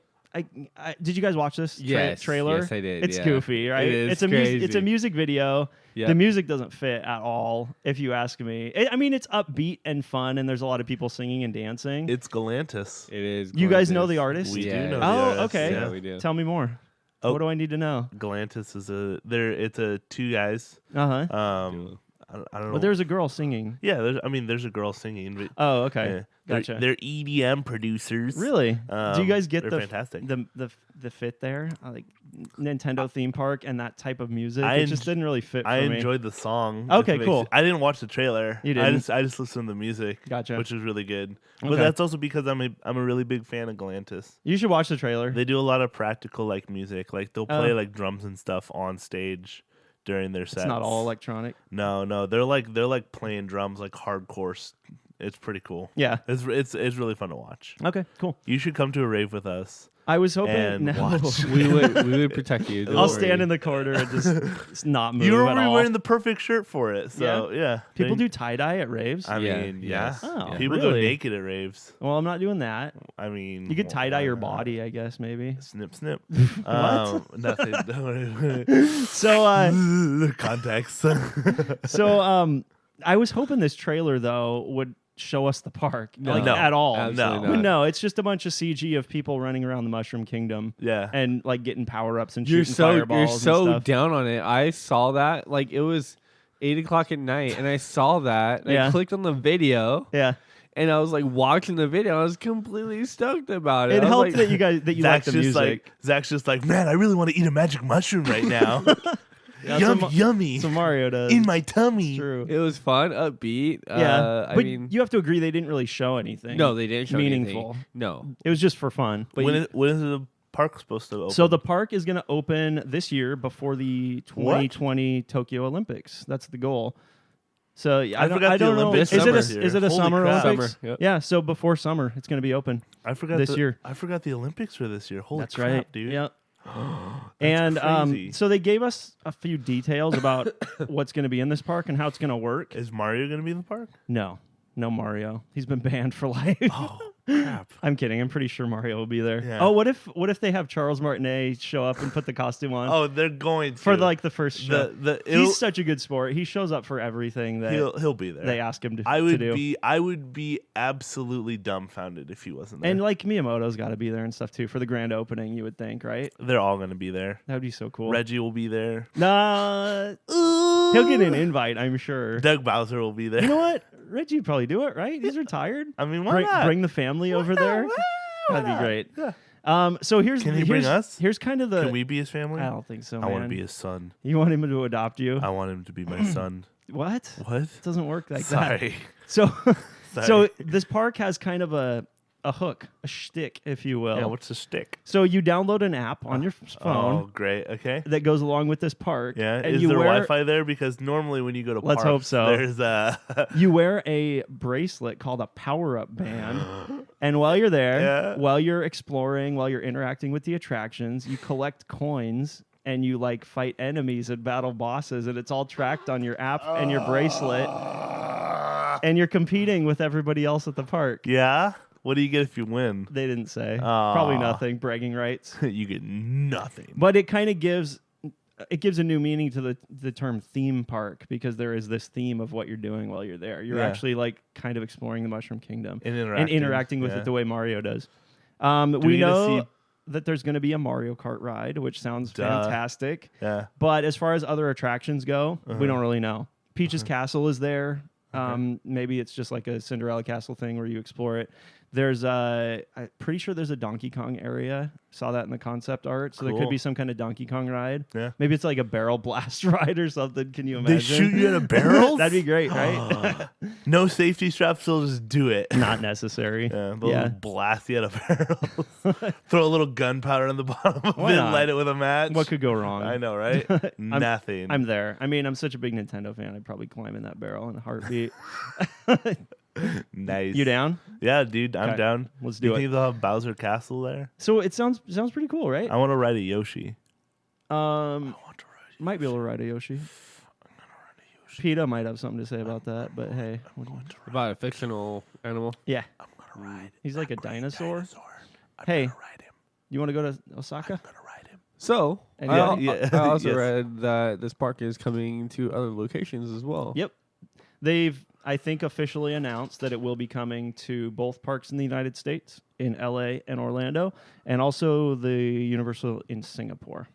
did you guys watch this trailer? Yes, I did. It's goofy, right? It's crazy. It's a music video. Yep. The music doesn't fit at all, if you ask me. It's upbeat and fun, and there's a lot of people singing and dancing. It's Galantis. It is. You guys know the artist? We do know the artist. Oh, okay. Yeah, we do. Tell me more. What do I need to know? Galantis is it's two guys. Uh-huh. I don't know. Well, there's a girl singing. Yeah, there's a girl singing. But, Oh, okay. Gotcha. They're EDM producers. Really? Do you guys get they're fantastic. the fit there? Like Nintendo theme park and that type of music? It just didn't really fit for me. I enjoyed the song. Okay, cool. I didn't watch the trailer. You didn't? I just listened to the music. Gotcha. Which is really good. Okay. But that's also because I'm a really big fan of Galantis. You should watch the trailer. They do a lot of practical like music. Like they'll play like drums and stuff on stage during their sets. It's not all electronic. No. They're like playing drums like hardcore. It's pretty cool. Yeah. It's really fun to watch. Okay, cool. You should come to a rave with us. I was hoping and watch. we would protect you. I'll stand in the corner and just not move. You're at already all. wearing the perfect shirt for it. So yeah. People do tie-dye at raves? I mean, yeah. Yes. Oh, People go really? naked at raves. Well, I'm not doing that. I mean, You could tie-dye your body, I guess, maybe. Snip, snip. What? Nothing. So, Context. I was hoping this trailer, though, would show us the park. No. Like, No. at all. Absolutely No. not. No, it's just a bunch of CG of people running around the Mushroom Kingdom. Yeah. And, like, getting power-ups and You're shooting so fireballs and stuff. down on it. I saw that like it was 8:00 at night, and I saw that. And Yeah. I clicked on the video, Yeah. and I was like watching the video. I was completely stoked about it. It I was helped like, that you like the music. Zach's just like, man, I really want to eat a magic mushroom right now. Yeah, Yummy. So Mario does. In my tummy. True. It was fun, upbeat. Yeah. I but mean, you have to agree they didn't really show anything. no, they didn't show meaningful. anything. No, It was just for fun. But When is the park supposed to open? So the park is going to open this year before the 2020 Tokyo Olympics. That's the goal. So I forgot the don't know. Olympics Is this it year. a Holy summer crap. Olympics? Summer, yep. Yeah. So before summer, it's going to be open. I forgot this year. I forgot the Olympics were this year. Holy That's crap, right, dude. Yeah. And crazy. so they gave us a few details about what's going to be in this park and how it's going to work. Is Mario going to be in the park? No Mario. He's been banned for life. Oh, crap. I'm kidding. I'm pretty sure Mario will be there. Yeah. Oh, what if they have Charles Martinet show up and put the costume on? Oh, they're going to. For like the first show. It'll- He's such a good sport. He shows up for everything that he'll be there. they ask him to, I to would do. I would be absolutely dumbfounded if he wasn't there. And like Miyamoto's got to be there and stuff too for the grand opening. You would think, right? They're all going to be there. That would be so cool. Reggie will be there. Nah, he'll get an invite, I'm sure. Doug Bowser will be there. You know what? Reggie would probably do it, right? He's retired. I mean, why not? Bring the family over there. That'd be great. Yeah. So here's Can he bring us? Here's kind of the. Can we be his family? I don't think so. I man. want to be his son. You want him to adopt you? I want him to be my son. What? What? It doesn't work like that. Sorry. So, Sorry. so this park has kind of a hook, a shtick, if you will. Yeah, what's the stick? So you download an app on your phone Oh, great. Okay. that goes along with this park. Yeah. and Is you there wear, Wi-Fi there? Because normally when you go to Let's parks, hope so. there's You wear a bracelet called a power-up band, and while you're there, Yeah. while you're exploring, while you're interacting with the attractions, you collect coins. And you like fight enemies and battle bosses, and it's all tracked on your app and your bracelet. And you're competing with everybody else at the park. Yeah. What do you get if you win? They didn't say. Aw. Probably nothing. Bragging rights. You get nothing. But it kind of gives a new meaning to the term theme park because there is this theme of what you're doing while you're there. You're Yeah. actually like kind of exploring the Mushroom Kingdom And interacting with yeah. it the way Mario does. we We get to know see- that there's going to be a Mario Kart ride, which sounds Duh. fantastic. Yeah. But as far as other attractions go, we don't really know. Peach's Castle is there. Maybe it's just like a Cinderella Castle thing where you explore it. There's I'm pretty sure there's a Donkey Kong area. Saw that in the concept art. So there could Cool. be some kind of Donkey Kong ride. Yeah. Maybe it's like a barrel blast ride or something. Can you imagine? They shoot you out of barrels? That'd be great, right? No safety straps, they'll just do it. Not necessary. Yeah, they'll Yeah. blast you out of barrels. Throw a little gunpowder on the bottom of Why it not? and light it with a match. What could go wrong? I know, right? Nothing. I'm there. I mean, I'm such a big Nintendo fan. I'd probably climb in that barrel in a heartbeat. Nice. You down? Yeah, dude, I'm Okay. down. Let's Do you do it. think they'll have Bowser Castle there? So it sounds pretty cool, right? I want to ride a Yoshi. Um, I want to ride might be able to ride a Yoshi. PETA might have something to say about that, but hey, what do you- about a fictional animal. yeah, I'm gonna ride. he's like a dinosaur. I'm Hey. gonna ride him. You want to go to Osaka? I'm gonna ride him. So And yeah. I also Yes. read that this park is coming to other locations as well. Yep. They've, I think, officially announced that it will be coming to both parks in the United States, in LA and Orlando, and also the Universal in Singapore.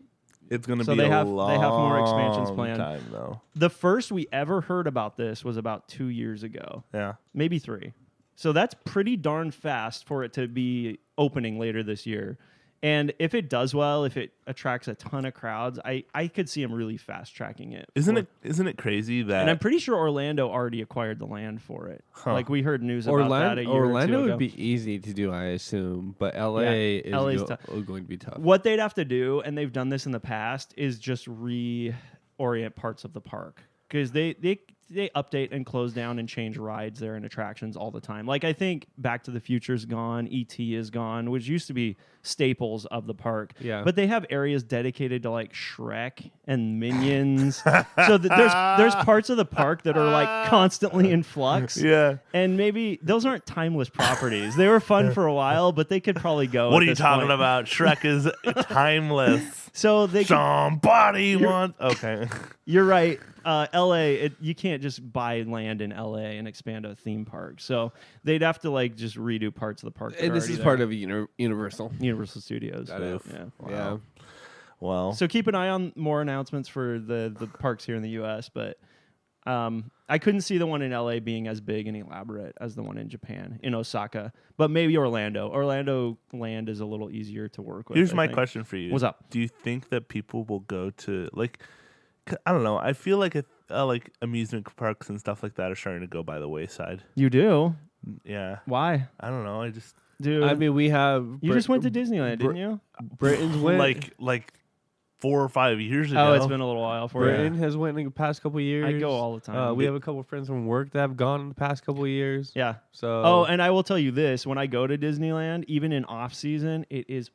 It's going to So be they have long more expansions planned. time, though. The first we ever heard about this was about 2 years ago. Yeah. Maybe 3. So that's pretty darn fast for it to be opening later this year. And if it does well, if it attracts a ton of crowds, I could see them really fast tracking it. Isn't it crazy that? And I'm pretty sure Orlando already acquired the land for it. Huh. Like we heard news about that a year Orlando or 2 ago. would be easy to do, I assume, but LA is going to be tough. What they'd have to do, and they've done this in the past, is just reorient parts of the park because they update and close down and change rides there and attractions all the time. Like I think Back to the Future's gone, E.T. is gone, which used to be staples of the park. Yeah. But they have areas dedicated to like Shrek and Minions. So there's parts of the park that are like constantly in flux. Yeah. And maybe those aren't timeless properties. They were fun for a while, but they could probably go. What are you talking about? Shrek is timeless. So they somebody wants. Okay. You're right. LA, you can't just buy land in LA and expand a theme park. So they'd have to like just redo parts of the park. And this is part of Universal Studios. Yeah. Wow. Yeah. Well, so keep an eye on more announcements for the parks here in the U.S. But I couldn't see the one in LA being as big and elaborate as the one in Japan, in Osaka. But maybe Orlando. Orlando land is a little easier to work with. Here's my question for you. What's up? Do you think that people will go to like? I don't know. I feel like like amusement parks and stuff like that are starting to go by the wayside. You do? Yeah. Why? I don't know. I just. Dude, I mean, we have. You just went to Disneyland, didn't you? Britain's went like 4 or 5 years ago. Oh, it's been a little while for you. Britain has went in the past couple of years. I go all the time. We have a couple of friends from work that have gone in the past couple of years. Yeah. So. Oh, and I will tell you this: when I go to Disneyland, even in off season, it is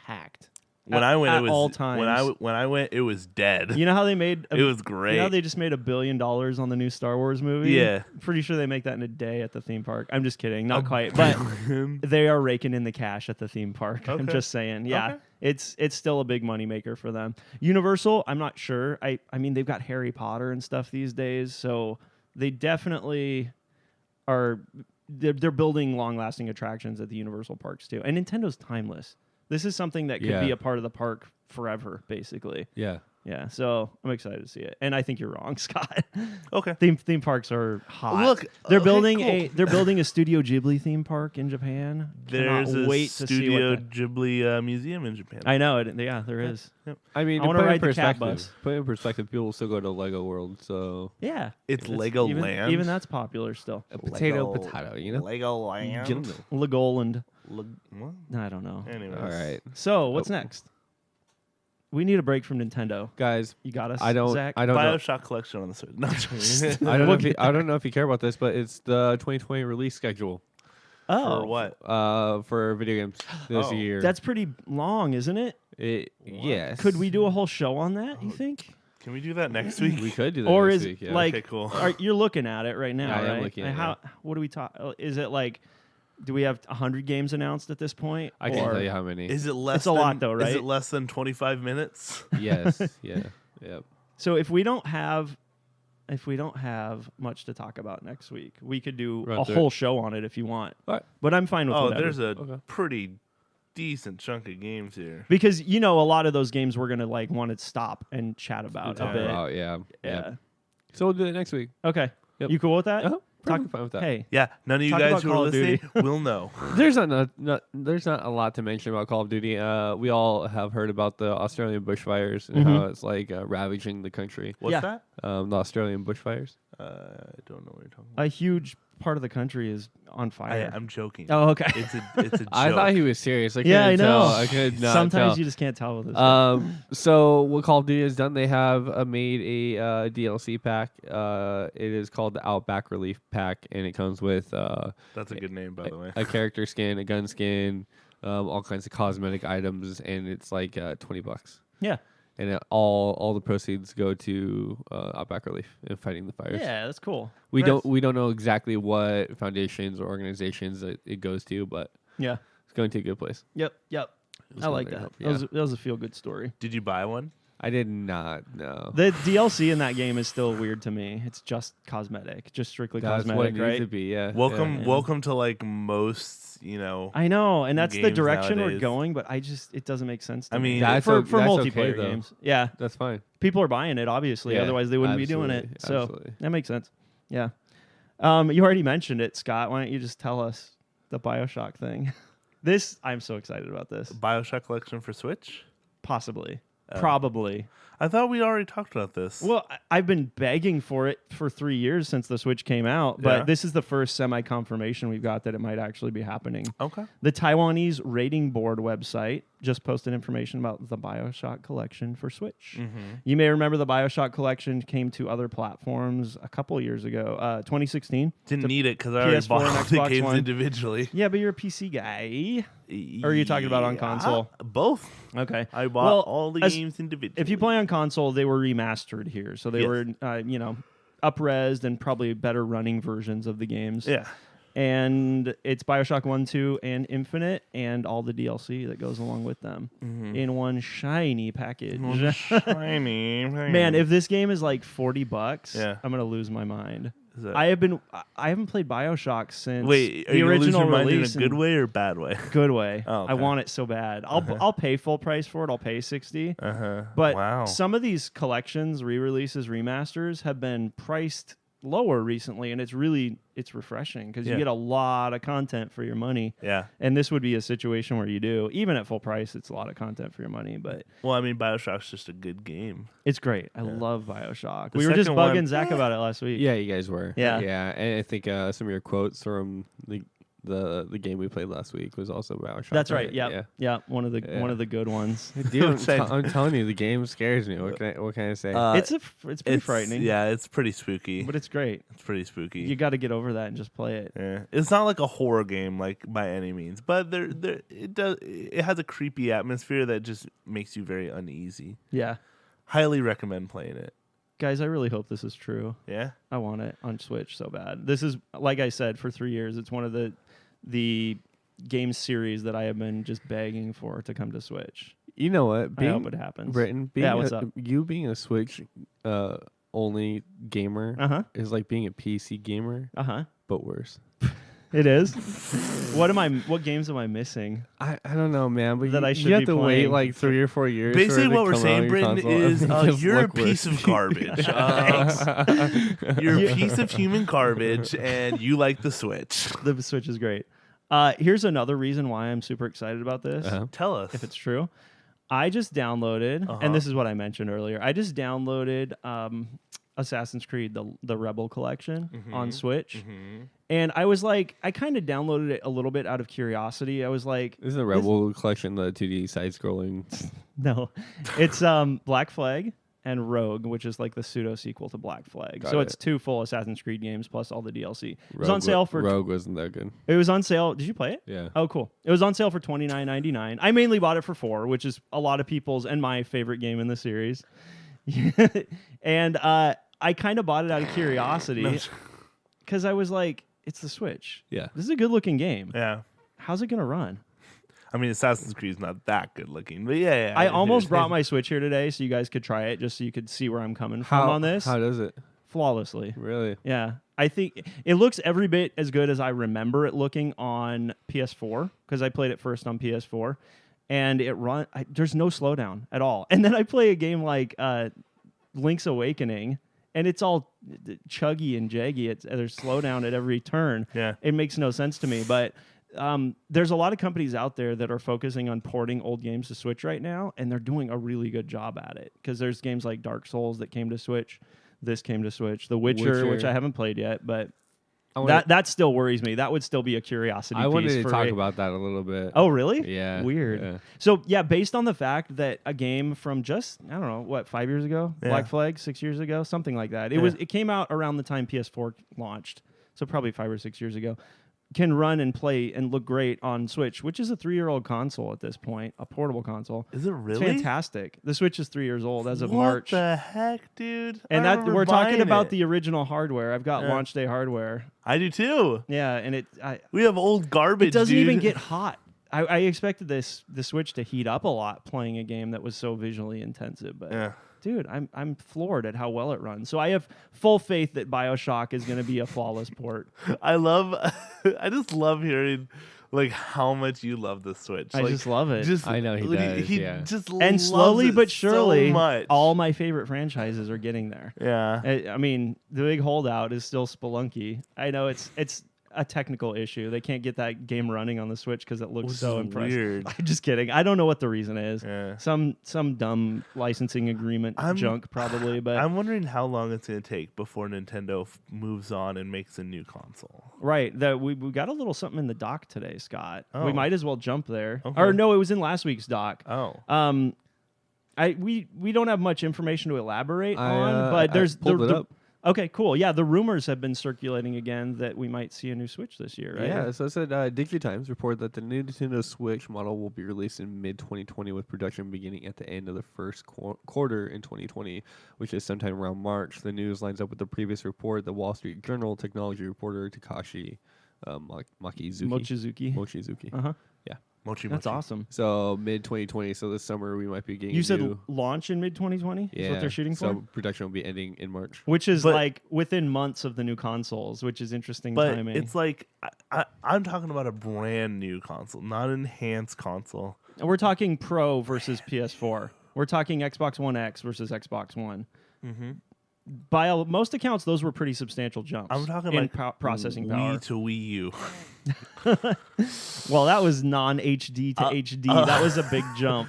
packed. When I went, at it was all times. When I went, it was dead. You know how they made? It was great. You know how they just made $1 billion on the new Star Wars movie? Yeah. Pretty sure they make that in a day at the theme park. I'm just kidding, not quite, but they are raking in the cash at the theme park. I'm Okay. just saying, yeah. Okay. It's still a big moneymaker for them. Universal, I'm not sure. I mean, they've got Harry Potter and stuff these days, so they definitely are. They're building long-lasting attractions at the Universal parks too, and Nintendo's timeless. This is something that could be a part of the park forever, basically. Yeah. Yeah, so I'm excited to see it, and I think you're wrong, Scott. Okay. Theme parks are hot. Look, they're okay, building cool. they're building a Studio Ghibli theme park in Japan. There's Cannot a wait to see Studio what Ghibli museum in Japan. I know it. Yeah, there is. Yep. I mean, I to wanna put in ride the cat perspective, bus. put in perspective, people still go to Lego World, so Yeah, It's Lego even, Land. Even that's popular still. a potato, you know. Lego Land. You know? Legoland. What? I don't know. Anyways. All right, So what's next? We need a break from Nintendo. guys. You got us. I don't. Zach? I don't know. Bioshock collection on the Switch. No, I'm joking. I don't know if you care about this, but it's the 2020 release schedule Oh, For what? for video games this Oh. year. that's pretty long, isn't it? Yes. Could we do a whole show on that? You think? Can we do that next week? We could do that. Or next is week, yeah. like Okay, cool. You're looking at it right now, Yeah, I am right? looking at And it, how? What do we talk? Is it like? Do we have 100 games announced at this point? I can't Or- tell you how many. Is it less? It's a lot, though, Is right? it less than 25 minutes? Yes. Yeah. Yep. So if we don't have much to talk about next week, we could do Run a through whole it. show on it if you want. All right. But I'm fine with Oh, whatever. there's a Okay. pretty decent chunk of games here. Because a lot of those games we're gonna like want to stop and chat about a Talk bit. about, yeah. Yeah. So we'll do it next week. Okay. Yep. You cool with that? Perfectly fine with that. Hey, Yeah, none of you Talk guys about who Call are of listening Duty. will know. There's not a lot to mention about Call of Duty. We all have heard about the Australian bushfires and how it's like ravaging the country. What's Yeah. that? The Australian bushfires. I don't know what you're talking about. a huge part of the country is on fire. I'm joking. Oh, okay. It's a joke. I thought he was serious. I Yeah, I couldn't know. tell. I could not Sometimes tell. you just can't tell with this. So what Call of Duty has done, they have made a DLC pack. It is called the Outback Relief Pack, and it comes with That's a good name, by the way. a character skin, a gun skin, all kinds of cosmetic items, and it's like $20. Yeah. And all the proceeds go to Outback Relief and fighting the fires. Yeah, that's cool. We Nice. don't know exactly what foundations or organizations it goes to, but Yeah. it's going to a good place. Yep. I like that. Yeah. That was a feel good story. Did you buy one? I did not know. The DLC in that game is still weird to me. It's just cosmetic, just strictly That's cosmetic, what it right? needs to be. Yeah. Welcome to like most, I know, and that's the games direction nowadays. we're going, but it doesn't make sense to me. That's for that's multiplayer okay, though. games. Yeah, That's fine. people are buying it, obviously. Yeah, Otherwise, they wouldn't be doing it. So absolutely. that makes sense. Yeah. You already mentioned it, Scott. Why don't you just tell us the Bioshock thing? I'm so excited about this. Bioshock collection for Switch? Possibly. Probably. I thought we already talked about this. Well, I've been begging for it for 3 years since the Switch came out, but this is the first semi-confirmation we've got that it might actually be happening. Okay. The Taiwanese rating board website just posted information about the Bioshock collection for Switch. You may remember the Bioshock collection came to other platforms a couple of years ago, 2016. Didn't need it because I already PS4 bought and all the Xbox games One. individually. Yeah, but you're a PC guy. Or are you talking about on console? Both. Okay. I bought all the games individually. If you play on console, they were remastered here. So they were, up-resed and probably better running versions of the games. Yeah. And it's Bioshock 1, 2, and Infinite, and all the DLC that goes along with them in one shiny package. Shiny. Man, if this game is like $40, Yeah. I'm gonna lose my mind. I haven't played Bioshock since Wait, are the you gonna lose original your mind in a release. good way or bad way? Good way. Oh, okay. I want it so bad. I'll pay full price for it. I'll pay $60. But Wow. some of these collections, re-releases, remasters have been priced lower recently, and it's refreshing because you get a lot of content for your money. Yeah. And this would be a situation where you do, even at full price, it's a lot of content for your money. But Well, I mean, Bioshock's just a good game. it's great. I love Bioshock. The We were just second bugging one- Zach about it last week. Yeah, you guys were. Yeah. Yeah. And I think some of your quotes from the game we played last week was also Bioshock. That's right. Yeah. One of the good ones. Dude, I'm telling you, the game scares me. What can I say? It's pretty frightening. Yeah, it's pretty spooky. But it's great. It's pretty spooky. You got to get over that and just play it. Yeah. It's not like a horror game, like by any means, but it has a creepy atmosphere that just makes you very uneasy. Yeah. Highly recommend playing it. Guys, I really hope this is true. Yeah. I want it on Switch so bad. This is, like I said, for 3 years, it's one of the game series that I have been just begging for to come to Switch. You know what? I hope it happens. Brittin, what's up? You being a Switch only gamer is like being a PC gamer, but worse. It is. What games am I missing? I don't know, man. But That I should you have be to playing. wait like 3 or 4 years. Basically, for it to what we're come out saying, on your Brittin, console. is It just you're a look piece worse. of garbage. You're a piece of human garbage, and you like the Switch. The Switch is great. Here's another reason why I'm super excited about this. Tell us. If it's true. I just downloaded, and this is what I mentioned earlier, I just downloaded Assassin's Creed, the Rebel Collection on Switch. And I was like, I kind of downloaded it a little bit out of curiosity. I was like... This is the Rebel Collection, the 2D side-scrolling... No. It's Black Flag and Rogue, which is like the pseudo-sequel to Black Flag. So it's 2 full Assassin's Creed games plus all the DLC. It was on sale for... Rogue wasn't that good. It was on sale... Did you play it? Yeah. Oh, cool. It was on sale for $29.99. I mainly bought it for $4, which is a lot of people's and my favorite game in the series. And I kind of bought it out of curiosity because I was like, it's the Switch. Yeah. This is a good-looking game. Yeah. How's it going to run? I mean, Assassin's Creed is not that good looking, but yeah. I almost brought my Switch here today so you guys could try it, just so you could see where I'm coming from on this. How does it? Flawlessly. Really? Yeah. I think it looks every bit as good as I remember it looking on PS4, because I played it first on PS4, and there's no slowdown at all. And then I play a game like Link's Awakening, and it's all chuggy and jaggy. There's slowdown at every turn. Yeah. It makes no sense to me, but there's a lot of companies out there that are focusing on porting old games to Switch right now, and they're doing a really good job at it. Because there's games like Dark Souls that came to Switch. This came to Switch. The Witcher, which I haven't played yet, but that still worries me. That would still be a curiosity piece. I wanted to talk it. about that a little bit. Oh, really? Yeah. Weird. Yeah. So, yeah, based on the fact that a game from just, I don't know, what, 5 years ago? Yeah. Black Flag, 6 years ago? Something like that. It came out around the time PS4 launched, so probably 5 or 6 years ago. Can run and play and look great on Switch, which is a 3-year-old console at this point, a portable console. Is it really? It's fantastic. The Switch is 3 years old as of March. What the heck, dude? And I that remember we're talking buying about it. the original hardware. I've got launch day hardware. I do too. Yeah, and We have old garbage. it doesn't dude. even get hot I expected the Switch to heat up a lot playing a game that was so visually intensive, but dude, I'm floored at how well it runs. So I have full faith that Bioshock is going to be a flawless port. I just love hearing like how much you love the Switch. I just love it. I know he does. He yeah. just And slowly but surely, so much. all my favorite franchises are getting there. Yeah. I mean, the big holdout is still Spelunky. I know it's a technical issue. They can't get that game running on the Switch because it looks so impressive. Weird. I'm just kidding. I don't know what the reason is. Yeah. Some dumb licensing agreement junk probably. But I'm wondering how long it's going to take before Nintendo moves on and makes a new console. Right. We got a little something in the doc today, Scott. Oh. We might as well jump there. Okay. Or no, it was in last week's doc. Oh. We don't have much information to elaborate on, but there's pulled it up. Okay, cool. Yeah, the rumors have been circulating again that we might see a new Switch this year, right? Yeah, so it said DigiTimes report that the new Nintendo Switch model will be released in mid-2020 with production beginning at the end of the first quarter in 2020, which is sometime around March. The news lines up with the previous report. The Wall Street Journal technology reporter Takashi Mochizuki. Uh-huh. Yeah. That's awesome. So mid-2020, so this summer we might be getting You said launch in mid-2020? Yeah. Is what they're shooting for? So production will be ending in March. Which is like within months of the new consoles, which is interesting timing. But it's like, I'm talking about a brand new console, not an enhanced console. We're talking Pro versus PS4. We're talking Xbox One X versus Xbox One. Mm-hmm. By most accounts, those were pretty substantial jumps. I'm talking in like processing Wii power to Wii U. Well, that was non-HD to HD. That was a big jump.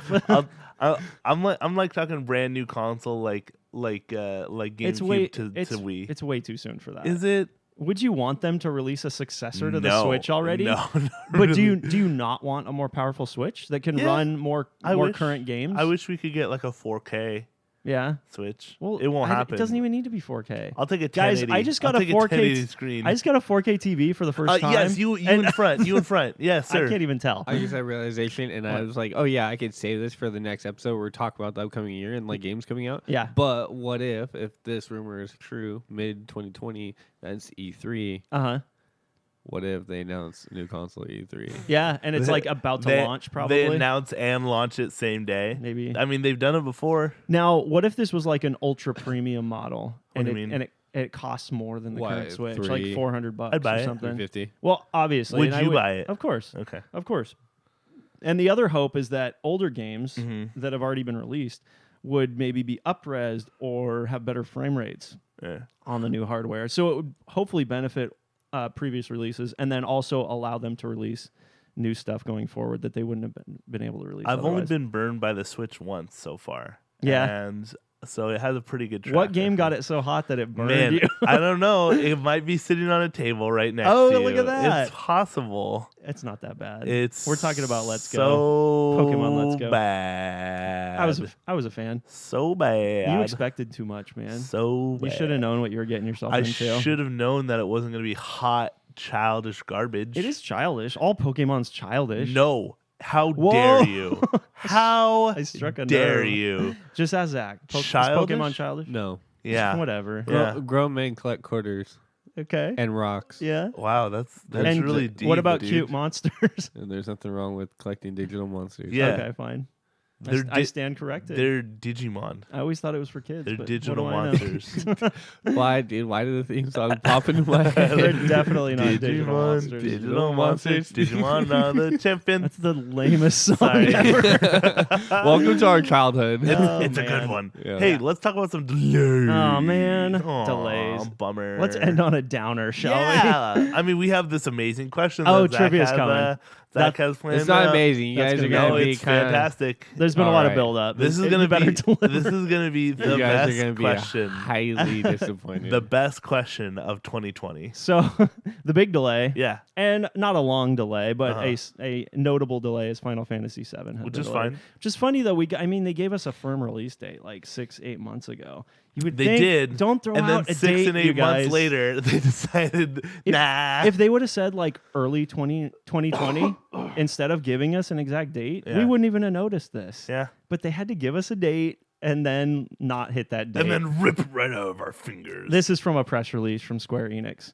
I'm like talking brand new console, like GameCube to Wii. It's way too soon for that. Is it? Would you want them to release a successor to the Switch already? No. But do you not want a more powerful Switch that can run more current games? I wish we could get like a 4K. Yeah, Switch. Well, it won't happen. It doesn't even need to be 4K. I'll take a 1080. Guys, I just got a a 4K screen. I just got a 4K TV for the first time. Yes, you in front. You in front. Yes, sir. I can't even tell. I just had realization, and I was like, "Oh yeah, I could save this for the next episode where we talk about the upcoming year and like games coming out." Yeah. But what if this rumor is true, mid 2020, that's E3? What if they announce new console at E3? Yeah, and it's like about to launch probably. They announce and launch it same day. Maybe. I mean, they've done it before. Now, what if this was like an ultra premium model What do you mean? and it costs more than the current Switch, like $400 I'd buy or it. something? $350. Well, obviously. Would you buy it? Of course. Okay. Of course. And the other hope is that older games Mm-hmm. that have already been released would maybe be up-resed or have better frame rates on the new hardware. So it would hopefully benefit previous releases and then also allow them to release new stuff going forward that they wouldn't have been able to release I've otherwise. only been burned by the Switch once so far. Yeah. And so it has a pretty good track What game record. got it so hot that it burned you? I don't know. It might be sitting on a table right next Oh, to you. look at that. It's possible. It's not that bad. We're talking about Let's Go. Pokemon Let's Go. Bad. I was a fan. So bad. You expected too much, man. So bad. You should have known what you were getting yourself I into. should have known that it wasn't going to be hot, childish garbage. It is childish. All Pokemon's childish. No. How Whoa. dare you? How I struck a dare nerve. you? Just ask Zach. Is Childish? Pokemon childish? No. Yeah. Whatever. Yeah. Grown men collect quarters Okay. and rocks. Yeah. Wow, that's And really deep. what about dude. cute monsters? And there's nothing wrong with collecting digital monsters. Yeah. Okay, fine. They're I stand corrected. They're Digimon. I always thought it was for kids. They're but digital what do I know? monsters. Why, dude? Why did the theme song pop into my head? They're definitely not digital Digimon, monsters. digital monsters. Digimon are the champion. That's the lamest song Sorry. ever. Welcome to our childhood. It's a good man. one. Yeah. Hey, let's talk about some delays. Oh, man. Aw, Delays. Bummer. Let's end on a downer, shall we? Yeah. I mean, we have this amazing question. Oh, that Zach trivia's has, coming. Zach has planned. It's not amazing. You That's guys are gonna gonna No, be it's kind of. fantastic. There's been a All lot of right. build up. This is gonna better be. deliver. This is gonna be the You guys are gonna best be question. highly disappointed. The best question of 2020. So the big delay, Yeah, and not a long delay, but Uh-huh. a notable delay is Final Fantasy VII. which is fine. Which is funny though. They gave us a firm release date like 6-8 months ago. You would They think, did. Don't throw And out then a 6 date, and 8 you guys. months later, they decided, nah. If they would have said like early 2020 instead of giving us an exact date, we Yeah. wouldn't even have noticed this. Yeah. But they had to give us a date and then not hit that date. And then rip right out of our fingers. This is from a press release from Square Enix.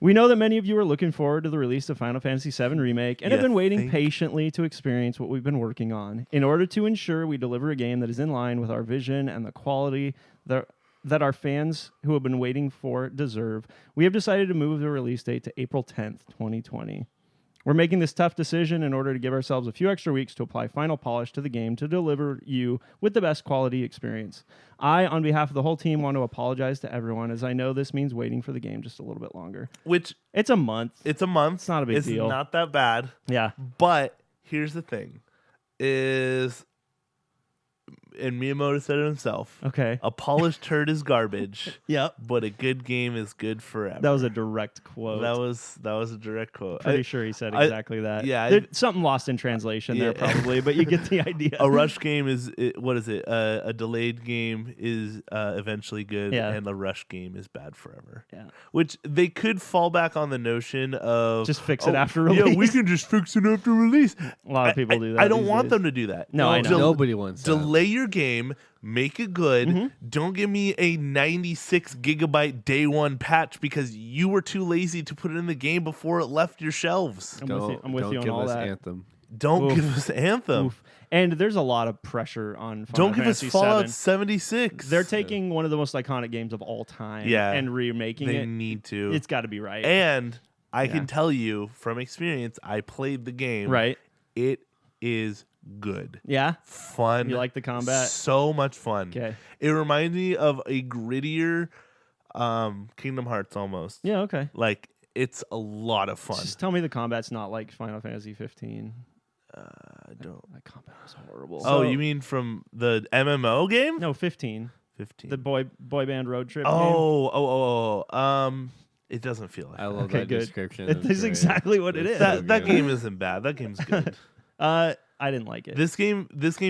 We know that many of you are looking forward to the release of Final Fantasy VII Remake and have been waiting patiently to experience what we've been working on. In order to ensure we deliver a game that is in line with our vision and the quality that our fans who have been waiting for deserve, we have decided to move the release date to April 10th, 2020. We're making this tough decision in order to give ourselves a few extra weeks to apply final polish to the game to deliver you with the best quality experience. I, on behalf of the whole team, want to apologize to everyone, as I know this means waiting for the game just a little bit longer. Which it's a month. It's a month. It's not a big deal. It's not that bad. Yeah. But here's the thing: and Miyamoto said it himself. Okay. A polished turd is garbage. Yep. But a good game is good forever. That was a direct quote. That was a direct quote. Pretty sure he said exactly that. Yeah. Something lost in translation there probably, but you get the idea. A rush game is what is it? A delayed game is eventually good, and a rush game is bad forever. Yeah. Which they could fall back on the notion of just fix it after release. Yeah, we can just fix it after release. A lot of people do that. I don't want them to do that. No, I know. Nobody wants that. Delay your game, make it good. Mm-hmm. Don't give me a 96 gigabyte day one patch because you were too lazy to put it in the game before it left your shelves. I'm with you on all that. Anthem. Don't give us Anthem. Oof. And there's a lot of pressure on Final Don't give Fantasy us Fallout 7. 76. They're taking one of the most iconic games of all time and remaking it. They need to. It's got to be right. And I can tell you from experience, I played the game. Right. It is good. Yeah? Fun. You like the combat? So much fun. Okay. It reminds me of a grittier Kingdom Hearts almost. Yeah, okay. Like, it's a lot of fun. Just tell me the combat's not like Final Fantasy 15. I don't. That combat was horrible. Oh, you mean from the MMO game? No, 15. 15. The boy band road trip game. It doesn't feel like I that. love that description. It is exactly what it is. That game isn't bad. That game's good. I didn't like it. This game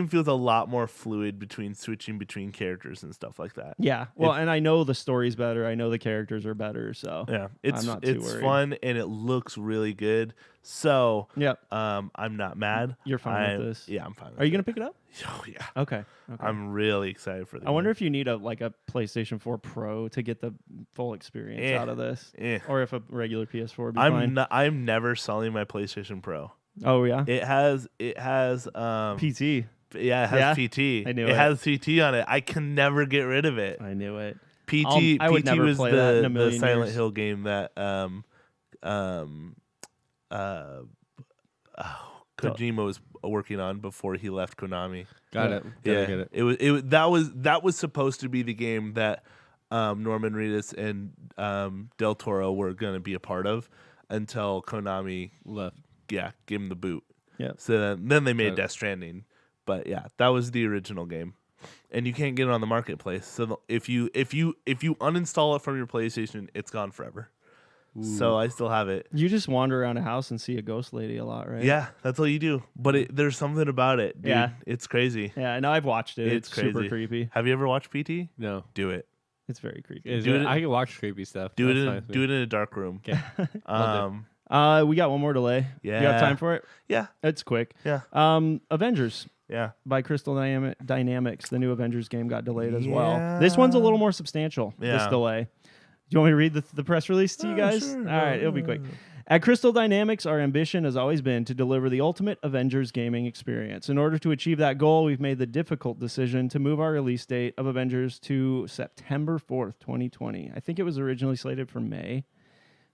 feels a lot more fluid between switching between characters and stuff like that. Yeah. Well, and I know the story's better. I know the characters are better. So yeah, I'm not too worried. Fun and it looks really good. So yep. I'm not mad. You're fine with this. Yeah, I'm fine. Are you gonna pick it up? Oh yeah. Okay. I'm really excited for this. I wonder if you need a PlayStation 4 Pro to get the full experience out of this, or if a regular PS4 would be fine. I'm never selling my PlayStation Pro. Oh yeah. It has PT. Yeah, it has PT. I knew it has PT on it. I can never get rid of it. I knew it. PT I would never was play that in a the million Silent years. Hill game that Kojima was working on before he left Konami. Got it. Yeah, get it. That was supposed to be the game that Norman Reedus and Del Toro were going to be a part of until Konami left. Yeah, give him the boot. Yeah. So then they made Death Stranding, but yeah, that was the original game, and you can't get it on the marketplace. So if you uninstall it from your PlayStation, it's gone forever. Ooh. So I still have it. You just wander around a house and see a ghost lady a lot, right? Yeah, that's all you do. But there's something about it, dude. Yeah, it's crazy. Yeah, I know. I've watched it. It's crazy. Super creepy. Have you ever watched PT? No. Do it. It's very creepy. I can watch creepy stuff. Do it in a dark room. Okay. We got one more delay. Yeah. You have time for it? Yeah. It's quick. Yeah. Avengers. Yeah. By Crystal Dynamics. The new Avengers game got delayed as well. This one's a little more substantial, this delay. Do you want me to read the press release to you guys? Sure. All right, it'll be quick. At Crystal Dynamics, our ambition has always been to deliver the ultimate Avengers gaming experience. In order to achieve that goal, we've made the difficult decision to move our release date of Avengers to September 4th, 2020. I think it was originally slated for May.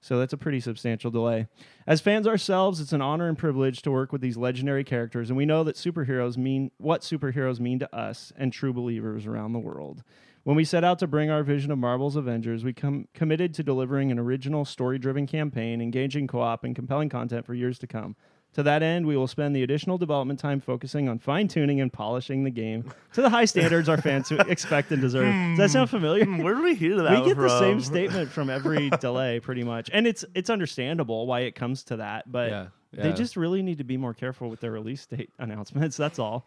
So that's a pretty substantial delay. As fans ourselves, it's an honor and privilege to work with these legendary characters, and we know that superheroes mean to us and true believers around the world. When we set out to bring our vision of Marvel's Avengers, we committed to delivering an original story-driven campaign, engaging co-op, and compelling content for years to come. To that end, we will spend the additional development time focusing on fine-tuning and polishing the game to the high standards our fans expect and deserve. Does that sound familiar? Where do we hear that We get from? the same statement from every delay, pretty much. And it's understandable why it comes to that, but they just really need to be more careful with their release date announcements. That's all.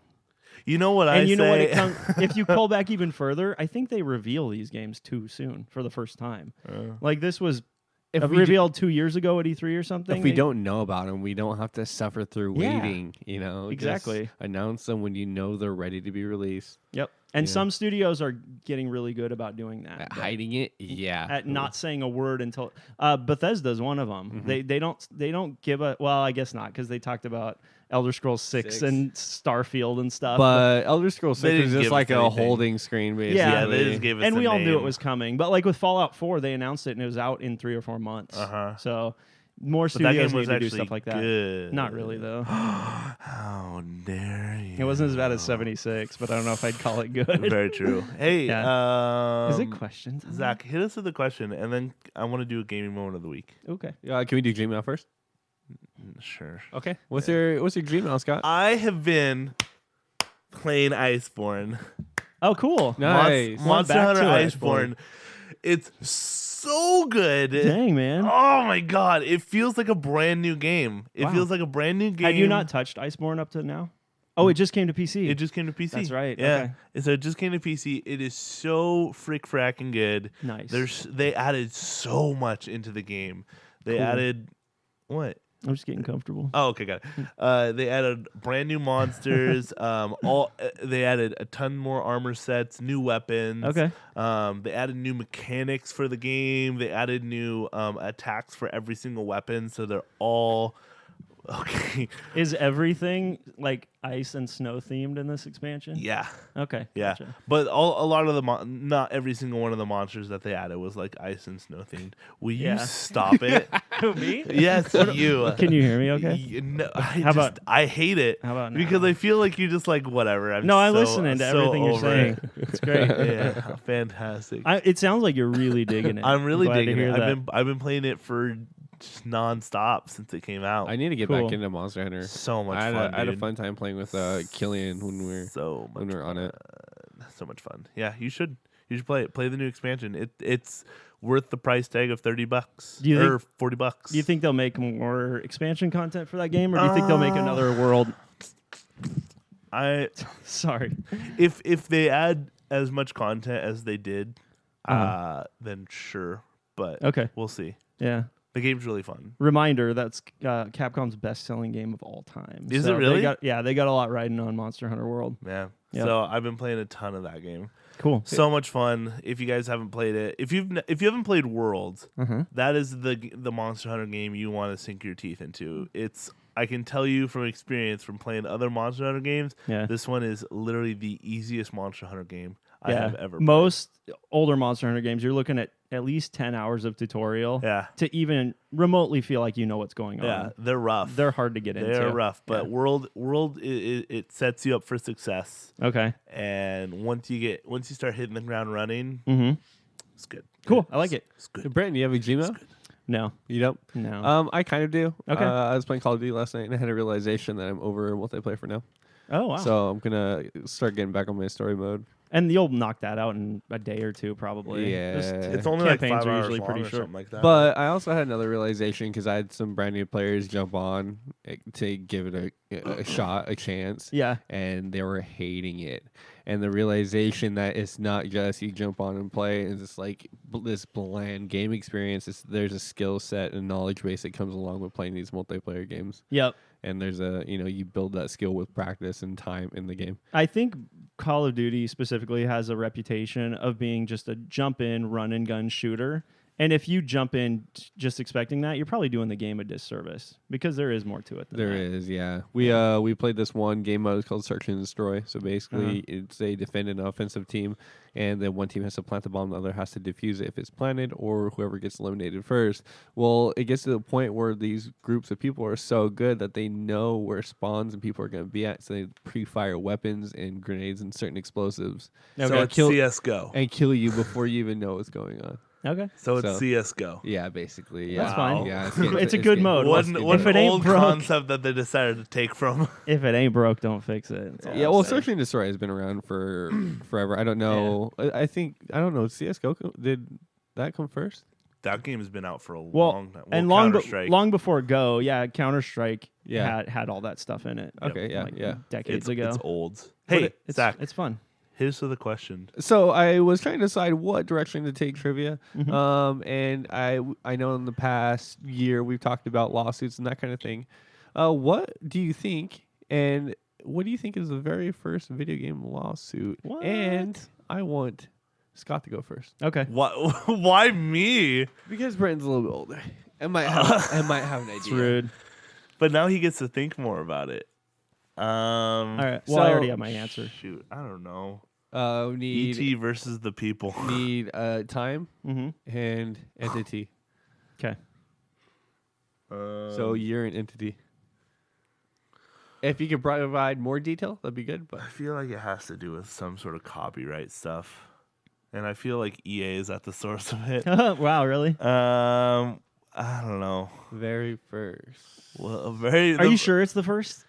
You know what if you pull back even further, I think they reveal these games too soon for the first time. Like this was revealed 2 years ago at E3 or something. If we don't know about them, we don't have to suffer through waiting. You know, exactly. Just announce them when you know they're ready to be released. Yep. And some studios are getting really good about doing that. At hiding it, at not saying a word until Bethesda's one of them. Mm-hmm. They don't give a I guess not, because they talked about Elder Scrolls 6 and Starfield and stuff. But Elder Scrolls 6 is just like a holding screen, basically. Yeah, they just gave us and we all name. knew it was coming. But like with Fallout 4, they announced it and it was out in 3 or 4 months. So more studios need to do stuff like that. Good. Not really, though. How dare you? It wasn't as bad as 76, but I don't know if I'd call it good. Very true. Hey, is it questions? Zach, hit us with a question, and then I want to do a gaming moment of the week. Okay. Can we do Gmail first? Sure. Okay. What's your Gmail, Scott? I have been playing Iceborne. Oh, cool. Nice. Monster Hunter Iceborne. It's so good. Dang, man. Oh my god. It feels like a brand new game. It feels like a brand new game. Had you not touched Iceborne up to now? Oh, it just came to PC. It just came to PC. That's right. Yeah. Okay. So it just came to PC. It is so fracking good. Nice. They added so much into the game. They added what? I'm just getting comfortable. Oh, okay, got it. They added brand new monsters. They added a ton more armor sets, new weapons. Okay. They added new mechanics for the game. They added new attacks for every single weapon, so they're all okay. Is everything like ice and snow themed in this expansion? Yeah. Okay. Yeah. Gotcha. But a lot of the not every single one of the monsters that they added was like ice and snow themed. Will you stop it? Who, me? Yes, you. Can you hear me okay? No, I hate it. How about now? Because I feel like you just like whatever. I'm listening to everything you're saying. It's great. Yeah, fantastic. It sounds like you're really digging it. I'm really digging it. That. I've been playing it for just nonstop since it came out. I need to get back into Monster Hunter. So much fun. I had a fun time playing with Killian when we were on it. So much fun. Yeah, you should play it. Play the new expansion. It's worth the price tag of $30 or $40. Do you think they'll make more expansion content for that game, or do you think they'll make another world? Sorry. If they add as much content as they did, then sure. But we'll see. Yeah. The game's really fun. Reminder, that's Capcom's best-selling game of all time. Is it really? They got a lot riding on Monster Hunter World. Yeah. Yep. So I've been playing a ton of that game. Cool. So much fun. If you guys haven't played it, if you haven't played Worlds, that is the Monster Hunter game you want to sink your teeth into. I can tell you from experience from playing other Monster Hunter games, this one is literally the easiest Monster Hunter game I have ever played. Most older Monster Hunter games, you're looking at least 10 hours of tutorial to even remotely feel like you know what's going on. Yeah, they're rough. They're hard to get into. They're rough, but World it sets you up for success. Okay. And once you start hitting the ground running, it's good. Cool. I like it. It's good. Brittin, you have a Gmail? No. You don't? No. I kind of do. Okay. I was playing Call of Duty last night and I had a realization that I'm over multiplayer for now. Oh, wow. So I'm going to start getting back on my story mode. And you'll knock that out in a day or two, probably. Yeah. It's only like 5 hours usually pretty short. Something like that. But I also had another realization because I had some brand new players jump on to give it a shot, a chance. Yeah. And they were hating it. And the realization that it's not just you jump on and play, it's just like this bland game experience. There's a skill set and knowledge base that comes along with playing these multiplayer games. Yep. And there's you build that skill with practice and time in the game. I think Call of Duty specifically has a reputation of being just a jump in, run and gun shooter. And if you jump in just expecting that, you're probably doing the game a disservice because there is more to it than There that. is, yeah. We played this one game mode called Search and Destroy. So basically, it's a defend and offensive team, and then one team has to plant the bomb, the other has to defuse it if it's planted, or whoever gets eliminated first. Well, it gets to the point where these groups of people are so good that they know where spawns and people are going to be at, so they pre-fire weapons and grenades and certain explosives. Okay. So it's CS:GO. And kill you before you even know what's going on. Okay. So it's CS:GO. Yeah, basically. Yeah. That's fine. Yeah, it's a good mode. One old concept that they decided to take from. If it ain't broke, don't fix it. Yeah, well, Search and Destroy has been around for forever. I don't know. Yeah. I don't know. CS:GO, did that come first? That game has been out for a long time. And long before Go, Counter-Strike had all that stuff in it. Okay, decades ago. It's old. Hey, it's Zach, it's fun. Hit us with a question. So I was trying to decide what direction to take trivia. Mm-hmm. And I know in the past year we've talked about lawsuits and that kind of thing. What do you think? And what do you think is the very first video game lawsuit? What? And I want Scott to go first. Okay. Why me? Because Britton's a little bit older. I might have an idea. It's rude. But now he gets to think more about it. All right. Well, so- I already have my answer. Shoot, I don't know. We need E.T. versus the people. need time Mm-hmm. and entity. Okay. So year and entity. If you could provide more detail, that'd be good. But I feel like it has to do with some sort of copyright stuff, and I feel like EA is at the source of it. Wow, really? I don't know. very first, Well, Are you sure it's the first?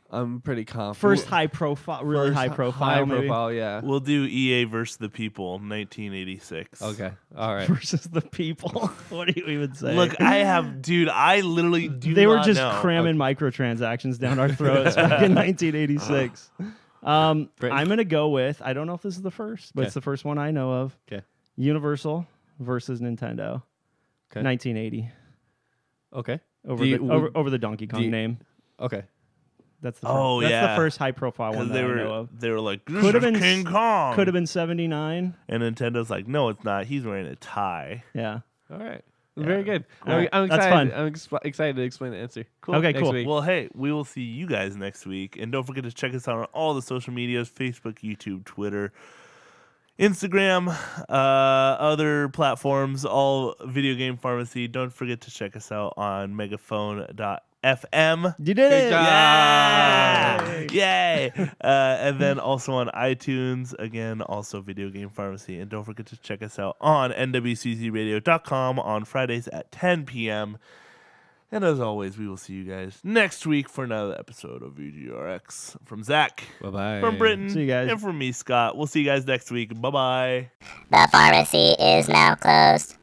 I'm pretty confident. First high profile, really First high profile, high maybe? profile, yeah. We'll do EA versus the people, 1986. Okay, all right. Versus the people. What do you even say? Look, I literally do. They were not just know. cramming microtransactions down our throats back in 1986. I'm gonna go with. I don't know if this is the first, but it's the first one I know of. Okay. Universal versus Nintendo. Okay. 1980. Okay. Over the Donkey Kong name. Okay. That's the yeah. the first high profile one that I know of. They were like, this Could have is been King Kong. Could have been 79. And Nintendo's like, no, it's not. He's wearing a tie. Yeah. All right. Very good. Cool. I'm That's excited. fun. I'm excited to explain the answer. Cool. Okay, Next cool. week. Well, hey, we will see you guys next week. And don't forget to check us out on all the social medias, Facebook, YouTube, Twitter, Instagram, other platforms, all Video Game Pharmacy. Don't forget to check us out on megaphone.fm. You did it. Yay! Yay! And then also on iTunes, again, also Video Game Pharmacy. And don't forget to check us out on nwczradio.com on Fridays at 10 p.m. And as always, we will see you guys next week for another episode of VGRx. From Zach, Bye-bye. from Brittin, See you guys. and from me, Scott. We'll see you guys next week. Bye-bye. The pharmacy is now closed.